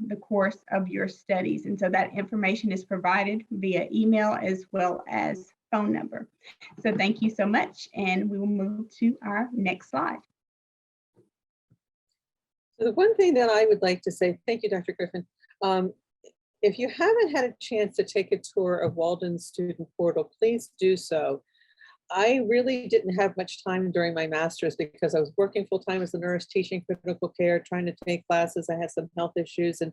the course of your studies. And so that information is provided via email as well as phone number. So thank you so much, and we will move to our next slide.
So the one thing that I would like to say, thank you, Dr. Griffin. If you haven't had a chance to take a tour of Walden's student portal, please do so. I really didn't have much time during my master's because I was working full-time as a nurse, teaching critical care, trying to take classes. I had some health issues, and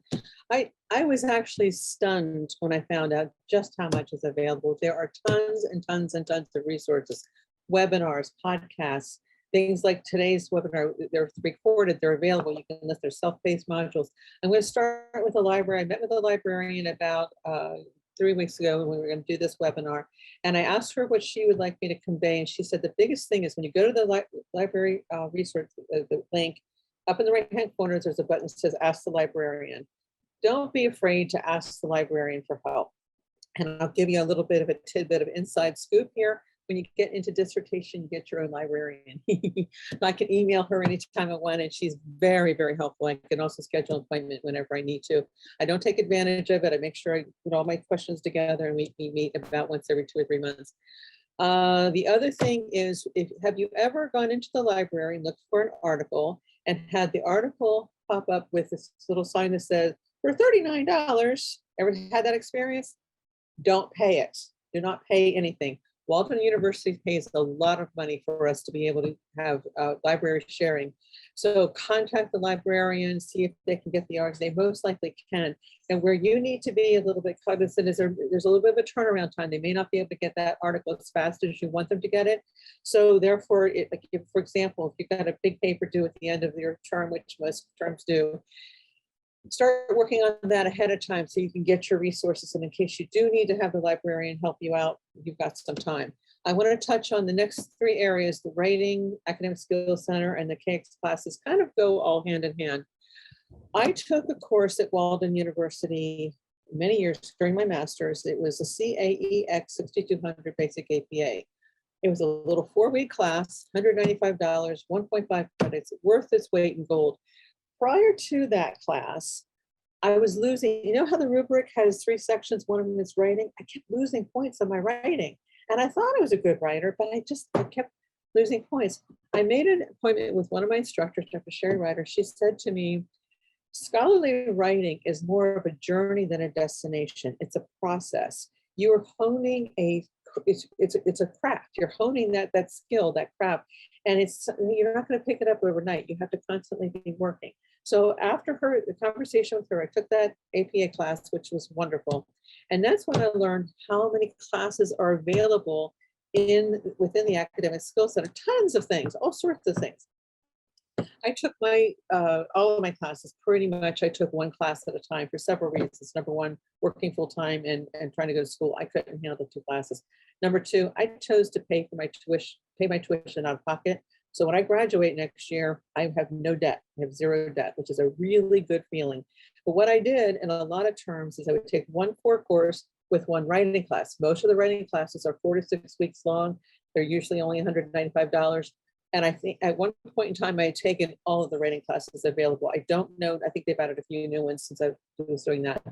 I was actually stunned when I found out just how much is available. There are tons and tons and tons of resources, webinars, podcasts, things like today's webinar. They're recorded, they're available. You can list their self-paced modules. I'm going to start with the library. I met with a librarian about 3 weeks ago when we were going to do this webinar, and I asked her what she would like me to convey, and she said the biggest thing is when you go to the library resource, the link up in the right hand corner, there's a button that says ask the librarian. Don't be afraid to ask the librarian for help. And I'll give you a little bit of a tidbit of inside scoop here. When you get into dissertation, you get your own librarian. I can email her anytime I want, and she's very, very helpful. I can also schedule an appointment whenever I need to. I don't take advantage of it. I make sure I put all my questions together, and we meet about once every 2 or 3 months. The other thing is, have you ever gone into the library and looked for an article and had the article pop up with this little sign that says, for $39, ever had that experience? Don't pay it. Do not pay anything. Walden University pays a lot of money for us to be able to have library sharing. So contact the librarian, see if they can get the articles. They most likely can. And where you need to be a little bit cognizant is there's a little bit of a turnaround time. They may not be able to get that article as fast as you want them to get it. So therefore, like if, for example, if you've got a big paper due at the end of your term, which most terms do, start working on that ahead of time so you can get your resources. And in case you do need to have the librarian help you out, you've got some time. I want to touch on the next 3 areas: the Writing Academic Skills Center and the KX classes kind of go all hand in hand. I took a course at Walden University many years during my master's. It was a CAEX 6200 Basic APA. It was a little 4-week class, $195, 1.5 credits, worth its weight in gold. Prior to that class, I was losing, you know how the rubric has 3 sections, one of them is writing? I kept losing points on my writing. And I thought I was a good writer, but I kept losing points. I made an appointment with one of my instructors, Dr. Sherry Ryder. She said to me, scholarly writing is more of a journey than a destination. It's a process. You are honing it's a craft. You're honing that skill, that craft. And you're not going to pick it up overnight. You have to constantly be working. So after the conversation with her, I took that APA class, which was wonderful. And that's when I learned how many classes are available within the academic skill center, tons of things, all sorts of things. I took my all of my classes pretty much. I took one class at a time for several reasons. Number one, working full time and trying to go to school, I couldn't handle 2 classes. Number two, I chose to pay my tuition out of pocket. So when I graduate next year, I have no debt. I have 0 debt, which is a really good feeling. But what I did in a lot of terms is I would take one core course with one writing class. Most of the writing classes are 4 to 6 weeks long. They're usually only $195. And I think at one point in time, I had taken all of the writing classes available. I don't know, I think they've added a few new ones since I was doing that.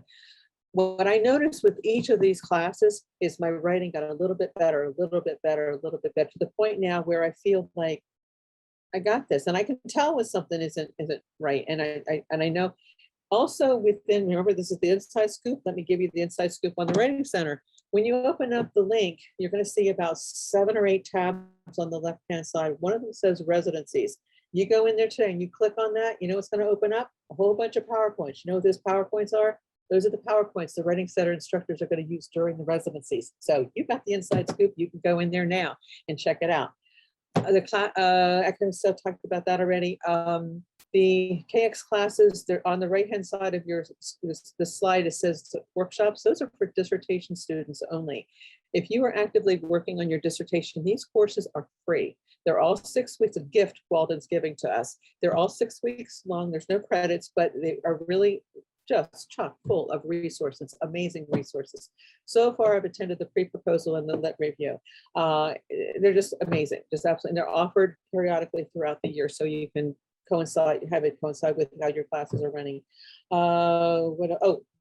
What I noticed with each of these classes is my writing got a little bit better, a little bit better, a little bit better, to the point now where I feel like I got this. And I can tell when something isn't right. And I know also within, remember, this is the inside scoop. Let me give you the inside scoop on the Writing Center. When you open up the link, you're going to see about 7 or 8 tabs on the left-hand side. One of them says Residencies. You go in there today and you click on that, you know what's going to open up? A whole bunch of PowerPoints. You know what those PowerPoints are? Those are the PowerPoints the Writing Center instructors are going to use during the residencies. So you've got the inside scoop. You can go in there now and check it out. I kind of talked about that already. The KX classes, they're on the right-hand side of the slide. It says workshops. Those are for dissertation students only. If you are actively working on your dissertation, these courses are free. They're all 6 weeks of gift Walden's giving to us. They're all 6 weeks long. There's no credits, but they are really just chock full of resources, amazing resources. So far, I've attended the pre-proposal and the lit review. They're just amazing, just absolutely. And they're offered periodically throughout the year, so you can have it coincide with how your classes are running.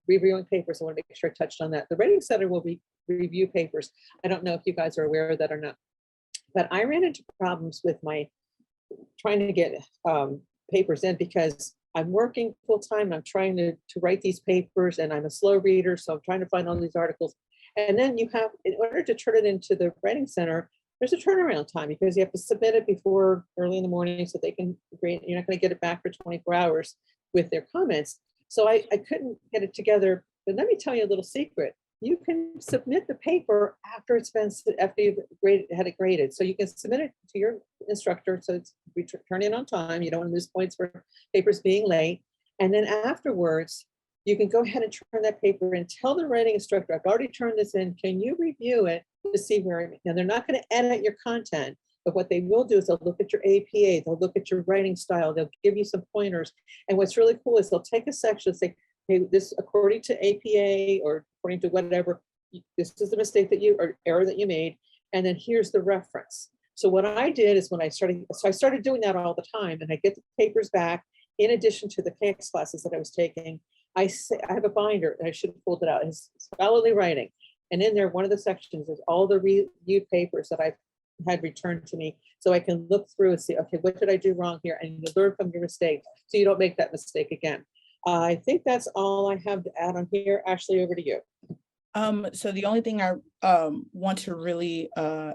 Reviewing papers. I want to make sure I touched on that. The Writing Center will review papers. I don't know if you guys are aware of that or not, but I ran into problems with my trying to get papers in because I'm working full time. I'm trying to write these papers, and I'm a slow reader, so I'm trying to find all these articles. And then you have, in order to turn it into the Writing Center, there's a turnaround time because you have to submit it before early in the morning so they can grade. You're not going to get it back for 24 hours with their comments. So I couldn't get it together. But let me tell you a little secret. You can submit the paper after you've had it graded. So you can submit it to your instructor. So it's turn in on time. You don't want to lose points for papers being late. And then afterwards, you can go ahead and turn that paper in. Tell the writing instructor, I've already turned this in. Can you review it to see where I'm? Now, they're not going to edit your content, but what they will do is they'll look at your APA. They'll look at your writing style. They'll give you some pointers. And what's really cool is they'll take a section and say, hey, this according to APA or according to whatever, this is the mistake that or error that you made. And then here's the reference. So what I did is I started doing that all the time, and I get the papers back in addition to the KX classes that I was taking. I have a binder, and I should have pulled it out. It's scholarly writing. And in there, one of the sections is all the reviewed papers that I've had returned to me. So I can look through and see, okay, what did I do wrong here? And you learn from your mistakes so you don't make that mistake again. I think that's all I have to add on here. Ashley, over to you.
So the only thing I want to really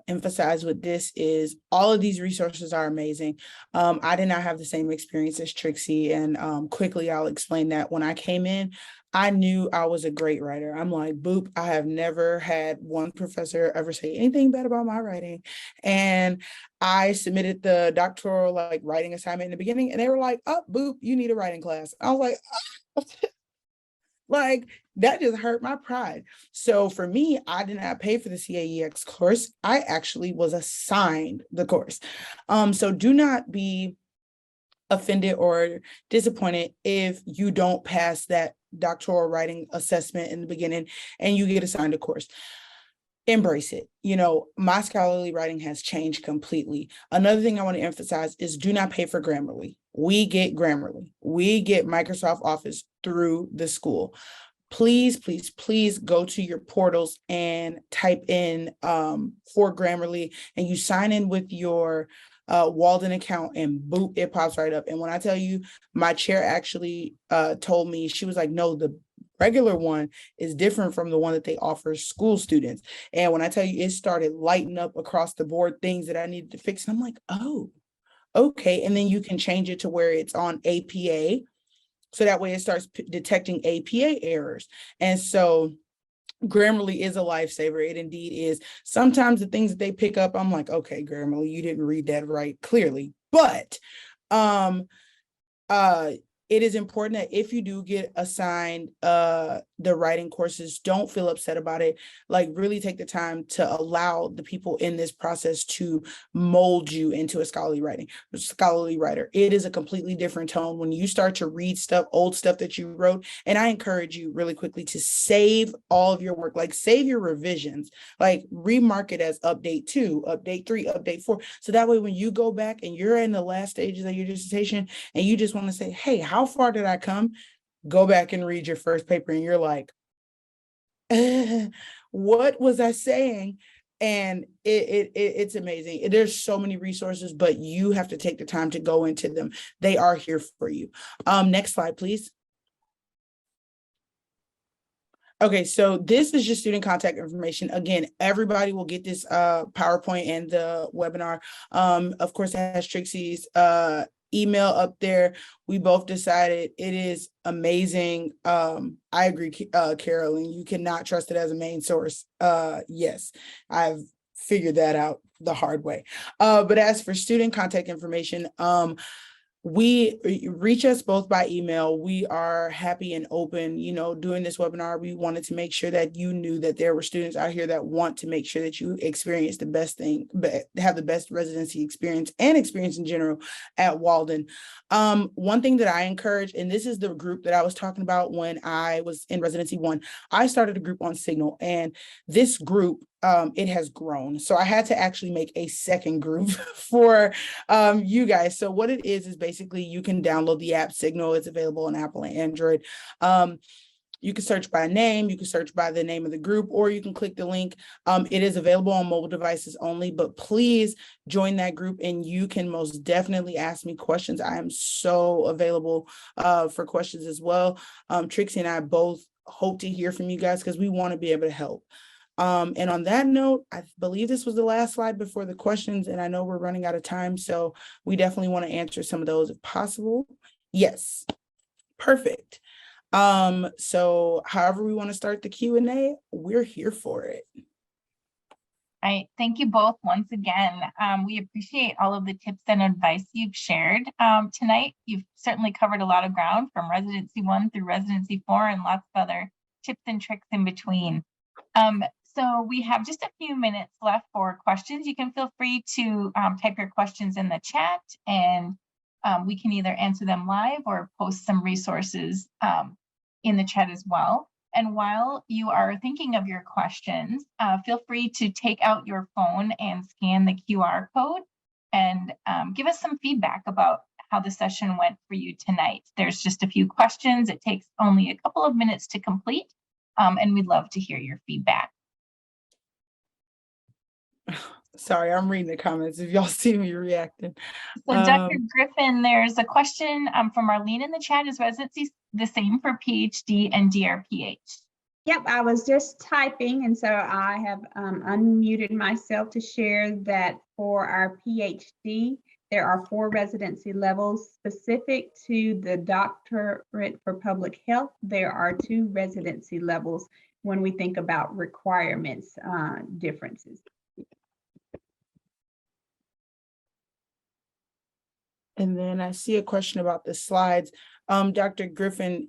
emphasize with this is all of these resources are amazing. I did not have the same experience as Trixie, and quickly I'll explain that. When I came in, I knew I was a great writer. I'm like, boop, I have never had one professor ever say anything bad about my writing. And I submitted the doctoral writing assignment in the beginning, and they were like, oh, boop, you need a writing class. I was like, oh. Like, that just hurt my pride. So for me, I did not pay for the CAEX course. I actually was assigned the course. So do not be offended or disappointed if you don't pass that doctoral writing assessment in the beginning and you get assigned a course. Embrace it. You know, my scholarly writing has changed completely. Another thing I want to emphasize is do not pay for Grammarly. We get Grammarly. We get Microsoft Office through the school. Please, please, please go to your portals and type in for Grammarly, and you sign in with your Walden account, and boop, it pops right up. And when I tell you, my chair actually told me, she was like, no, the regular one is different from the one that they offer school students. And when I tell you, it started lighting up across the board things that I needed to fix. And I'm like, oh, okay. And then you can change it to where it's on APA. So that way it starts detecting APA errors. And so Grammarly is a lifesaver. It indeed is. Sometimes the things that they pick up, I'm like, okay, Grammarly, you didn't read that right, clearly. But it is important that if you do get assigned the writing courses, don't feel upset about it. Like, really take the time to allow the people in this process to mold you into a scholarly writer. It is a completely different tone when you start to read stuff, old stuff that you wrote. And I encourage you really quickly to save all of your work, like save your revisions, like remark it as update 2, update 3, update 4. So that way, when you go back and you're in the last stages of your dissertation and you just want to say, hey, how far did I come? Go back and read your first paper and you're like, what was I saying? And it's amazing. There's so many resources, but you have to take the time to go into them. They are here for you. Next slide, please. Okay, so this is just student contact information. Again, everybody will get this PowerPoint and the webinar. Of course, it has Trixie's email up there. We both decided it is amazing. I agree, Carolyn, you cannot trust it as a main source. Yes, I've figured that out the hard way. But as for student contact information, we reach us both by email. We are happy and open, doing this webinar. We wanted to make sure that you knew that there were students out here that want to make sure that you experience the best thing, but have the best residency experience and experience in general at Walden. One thing that I encourage, and this is the group that I was talking about when I was in residency 1, I started a group on Signal, and this group, it has grown. So I had to actually make a second group for you guys. So what it is basically you can download the app Signal. It's available on Apple and Android. You can search by name, you can search by the name of the group, or you can click the link. It is available on mobile devices only, but please join that group and you can most definitely ask me questions. I am so available for questions as well. Trixie and I both hope to hear from you guys because we want to be able to help. And on that note, I believe this was the last slide before the questions, and I know we're running out of time, so we definitely want to answer some of those if possible. Yes, perfect. So however we want to start the Q&A, we're here for it.
All right, thank you both once again. We appreciate all of the tips and advice you've shared tonight. You've certainly covered a lot of ground from residency 1 through residency 4 and lots of other tips and tricks in between. So we have just a few minutes left for questions. You can feel free to type your questions in the chat, and we can either answer them live or post some resources in the chat as well. And while you are thinking of your questions, feel free to take out your phone and scan the QR code and give us some feedback about how the session went for you tonight. There's just a few questions. It takes only a couple of minutes to complete, and we'd love to hear your feedback.
Sorry, I'm reading the comments if y'all see me reacting.
So Dr. Griffin, there's a question from Arlene in the chat. Is residency the same for PhD and DRPH?
Yep, I was just typing, and so I have unmuted myself to share that for our PhD, there are 4 residency levels specific to the doctorate for public health. There are 2 residency levels when we think about requirements differences.
And then I see a question about the slides. Dr. Griffin,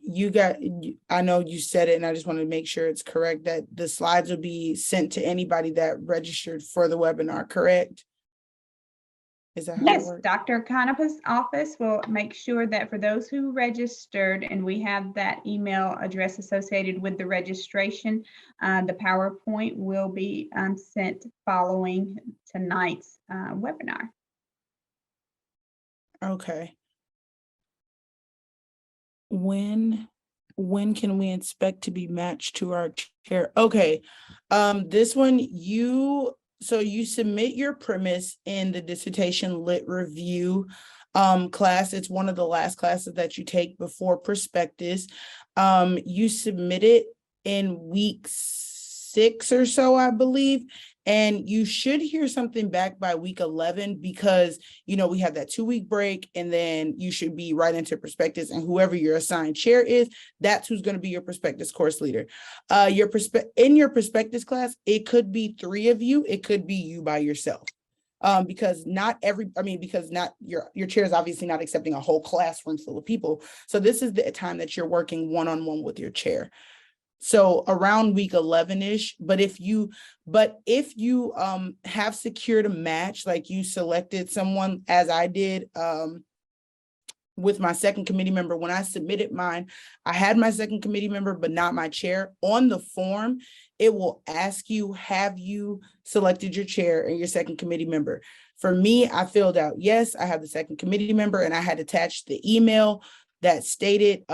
I know you said it, and I just want to make sure it's correct that the slides will be sent to anybody that registered for the webinar, correct? Is that how
yes,
it works?
Dr. Canepa's office will make sure that for those who registered, and we have that email address associated with the registration, the PowerPoint will be sent following tonight's webinar.
Okay. When can we expect to be matched to our chair? Okay. This one, you submit your premise in the dissertation lit review class. It's one of the last classes that you take before prospectus. You submit it in week 6 or so, I believe. And you should hear something back by week 11 because, you know, we have that 2-week break and then you should be right into prospectus, and whoever your assigned chair is, that's who's going to be your prospectus course leader. In your prospectus class, it could be 3 of you. It could be you by yourself. Because not your chair is obviously not accepting a whole classroom full of people. So this is the time that you're working one-on-one with your chair. So around week 11-ish, but if you have secured a match, like you selected someone, as I did, with my second committee member, when I submitted mine, I had my second committee member, but not my chair. On the form, it will ask you, have you selected your chair and your second committee member? For me, I filled out, yes, I have the second committee member, and I had attached the email that stated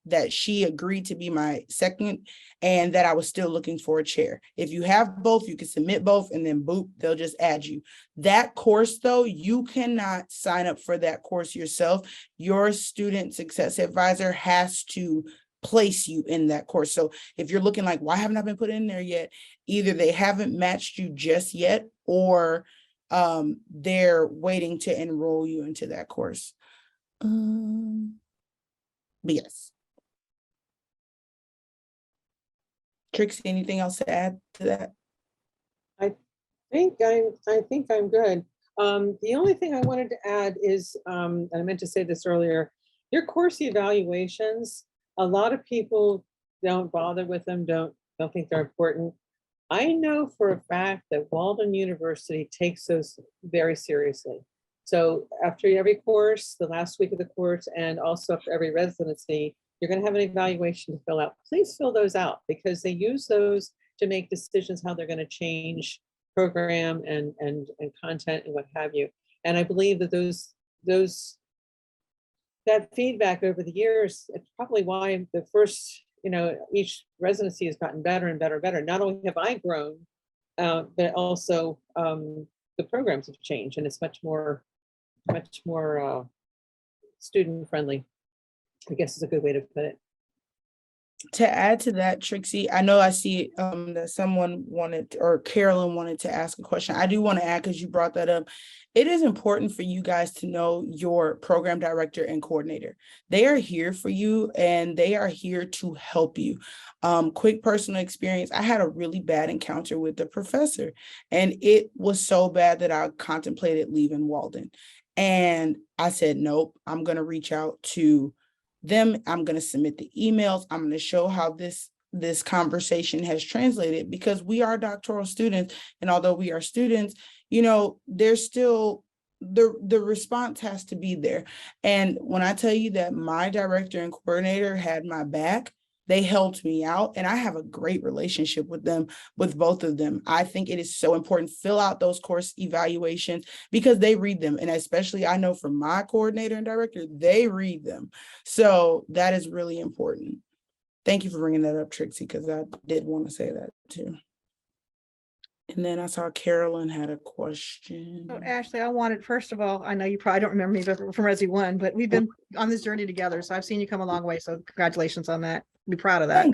that she agreed to be my second and that I was still looking for a chair. If you have both, you can submit both and then boop, they'll just add you. That course though, you cannot sign up for that course yourself. Your student success advisor has to place you in that course. So if you're looking like, why haven't I been put in there yet? Either they haven't matched you just yet, or they're waiting to enroll you into that course. But yes. Trixie, anything else to add to that?
I think I'm good. The only thing I wanted to add is, and I meant to say this earlier, your course evaluations, a lot of people don't bother with them, don't think they're important. I know for a fact that Walden University takes those very seriously. So after every course, the last week of the course, and also for every residency, you're going to have an evaluation to fill out. Please fill those out because they use those to make decisions how they're going to change program and content and what have you. And I believe that that feedback over the years, it's probably why the first, each residency has gotten better and better and better. Not only have I grown, but also the programs have changed, and it's much more student friendly, I guess is a good way to put it.
To add to that, Trixie, I know I see that someone wanted, or Carolyn wanted to ask a question. I do want to add, because you brought that up. It is important for you guys to know your program director and coordinator. They are here for you and they are here to help you. Quick personal experience. I had a really bad encounter with the professor, and it was so bad that I contemplated leaving Walden. And I said, nope, I'm going to reach out to them. I'm going to submit the emails. I'm going to show how this conversation has translated, because we are doctoral students. And although we are students, there's still the response has to be there. And when I tell you that my director and coordinator had my back, they helped me out, and I have a great relationship with them, with both of them. I think it is so important. Fill out those course evaluations because they read them. And especially I know from my coordinator and director, they read them. So that is really important. Thank you for bringing that up, Trixie, because I did want to say that too. And then I saw Carolyn had a question.
So Ashley, first of all, I know you probably don't remember me from Resi 1, but we've been on this journey together. So I've seen you come a long way. So congratulations on that. Be proud of that.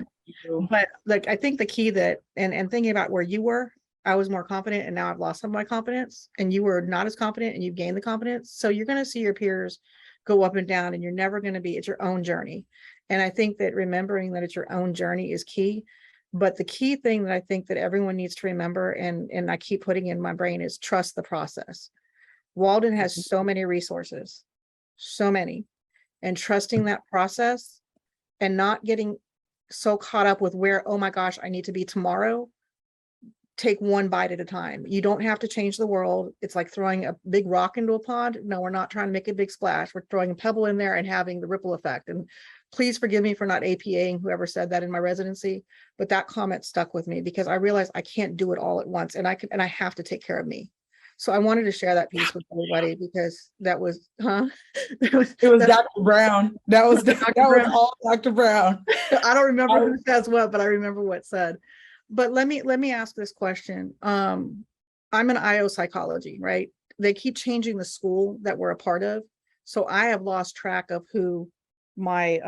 But like, I think the key that, and thinking about where you were, I was more confident and now I've lost some of my confidence, and you were not as confident and you've gained the confidence. So you're going to see your peers go up and down, and you're never going to be, it's your own journey. And I think that remembering that it's your own journey is key. But the key thing that I think that everyone needs to remember, and I keep putting in my brain, is trust the process. Walden has so many resources, so many, and trusting that process and not getting so caught up with where, oh my gosh, I need to be tomorrow. Take one bite at a time. You don't have to change the world. It's like throwing a big rock into a pond. No, we're not trying to make a big splash. We're throwing a pebble in there and having the ripple effect. And please forgive me for not APAing whoever said that in my residency, but that comment stuck with me because I realized I can't do it all at once, and I have to take care of me. So I wanted to share that piece with everybody because that was,
It was Dr. Brown. That was all Dr. Brown.
I don't remember who says what, but I remember what said. But let me ask this question. I'm in IO psychology, right? They keep changing the school that we're a part of. So I have lost track of who my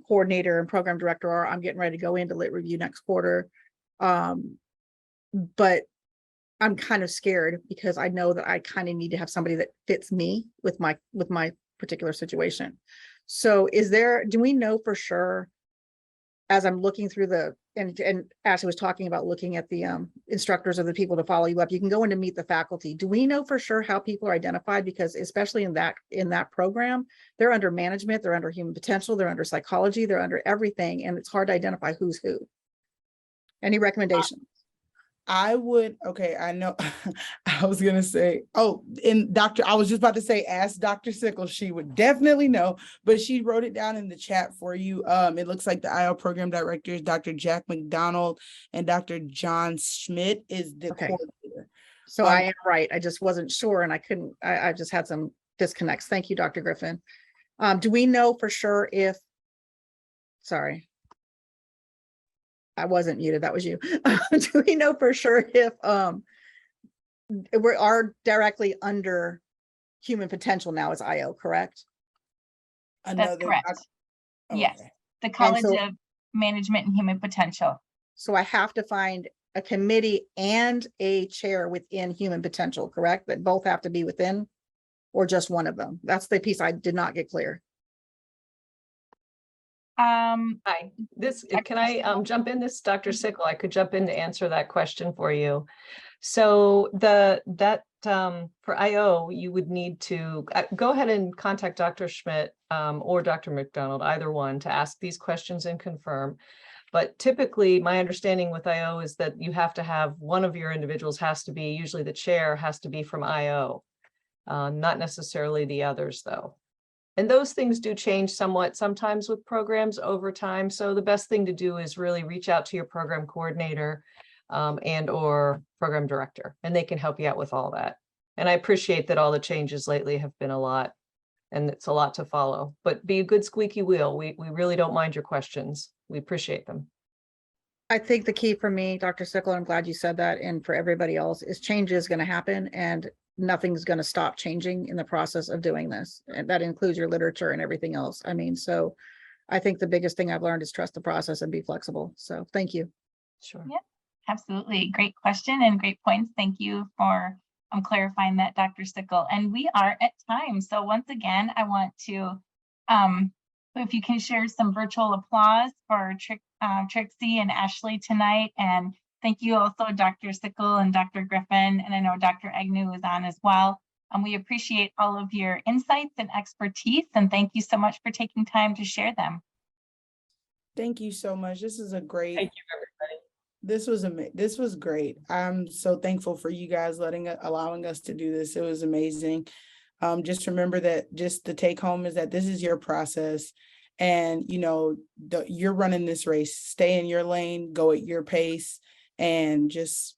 coordinator and program director are. I'm getting ready to go into lit review next quarter. but I'm kind of scared because I know that I kind of need to have somebody that fits me with my particular situation. So do we know for sure, as I'm looking through and Ashley was talking about looking at the instructors or the people to follow you up, you can go in to meet the faculty. Do we know for sure how people are identified? Because especially in that program, they're under management, they're under human potential, they're under psychology, they're under everything, and it's hard to identify who's who. Any recommendations?
I would, okay, I know, I was gonna say, I was just about to say, ask Dr. Sickle, she would definitely know, but she wrote it down in the chat for you. It looks like the IO program director is Dr. Jack McDonald, and Dr. John Schmidt is the coordinator.
So I am right. I just wasn't sure, and I just had some disconnects. Thank you, Dr. Griffin. Do we know for sure if, sorry, I wasn't muted, that was you. Do we know for sure if we are directly under human potential now as IO, correct?
That's correct.
Okay.
Yes, the College of Management and Human Potential.
So I have to find a committee and a chair within human potential, correct? That both have to be within, or just one of them? That's the piece I did not get clear.
Hi, can I jump in? This is Dr. Sickle. I could jump in to answer that question for you. So for IO, you would need to go ahead and contact Dr. Schmidt or Dr. McDonald, either one, to ask these questions and confirm. But typically, my understanding with IO is that you have to have one of your individuals has to be, usually the chair has to be from IO, not necessarily the others though. And those things do change somewhat sometimes with programs over time. So the best thing to do is really reach out to your program coordinator and or program director, and they can help you out with all that. And I appreciate that all the changes lately have been a lot, and it's a lot to follow, but be a good squeaky wheel. We really don't mind your questions. We appreciate them.
I think the key for me, Dr. Sickle, I'm glad you said that, and for everybody else, is change is going to happen, and nothing's going to stop changing in the process of doing this. And that includes your literature and everything else. I mean, so I think the biggest thing I've learned is trust the process and be flexible. So thank you.
Sure.
Yeah, absolutely. Great question and great points. Thank you for clarifying that, Dr. Sickle. And we are at time. So once again, I want to, if you can share some virtual applause for Trixie and Ashley tonight. And thank you also, Dr. Sickle and Dr. Griffin, and I know Dr. Agnew is on as well. We appreciate all of your insights and expertise, and thank you so much for taking time to share them.
Thank you so much. This is a great.
Thank you, everybody.
This was great. I'm so thankful for you guys allowing us to do this. It was amazing. Just remember that just the take home is that this is your process, and you're running this race. Stay in your lane, go at your pace, and just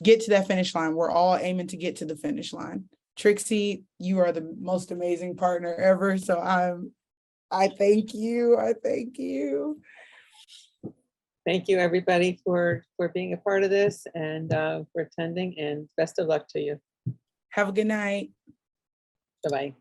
get to that finish line. We're all aiming to get to the finish line. Trixie, you are the most amazing partner ever. So I thank you. I thank you.
Thank you, everybody, for being a part of this and for attending, and best of luck to you.
Have a good night.
Bye-bye.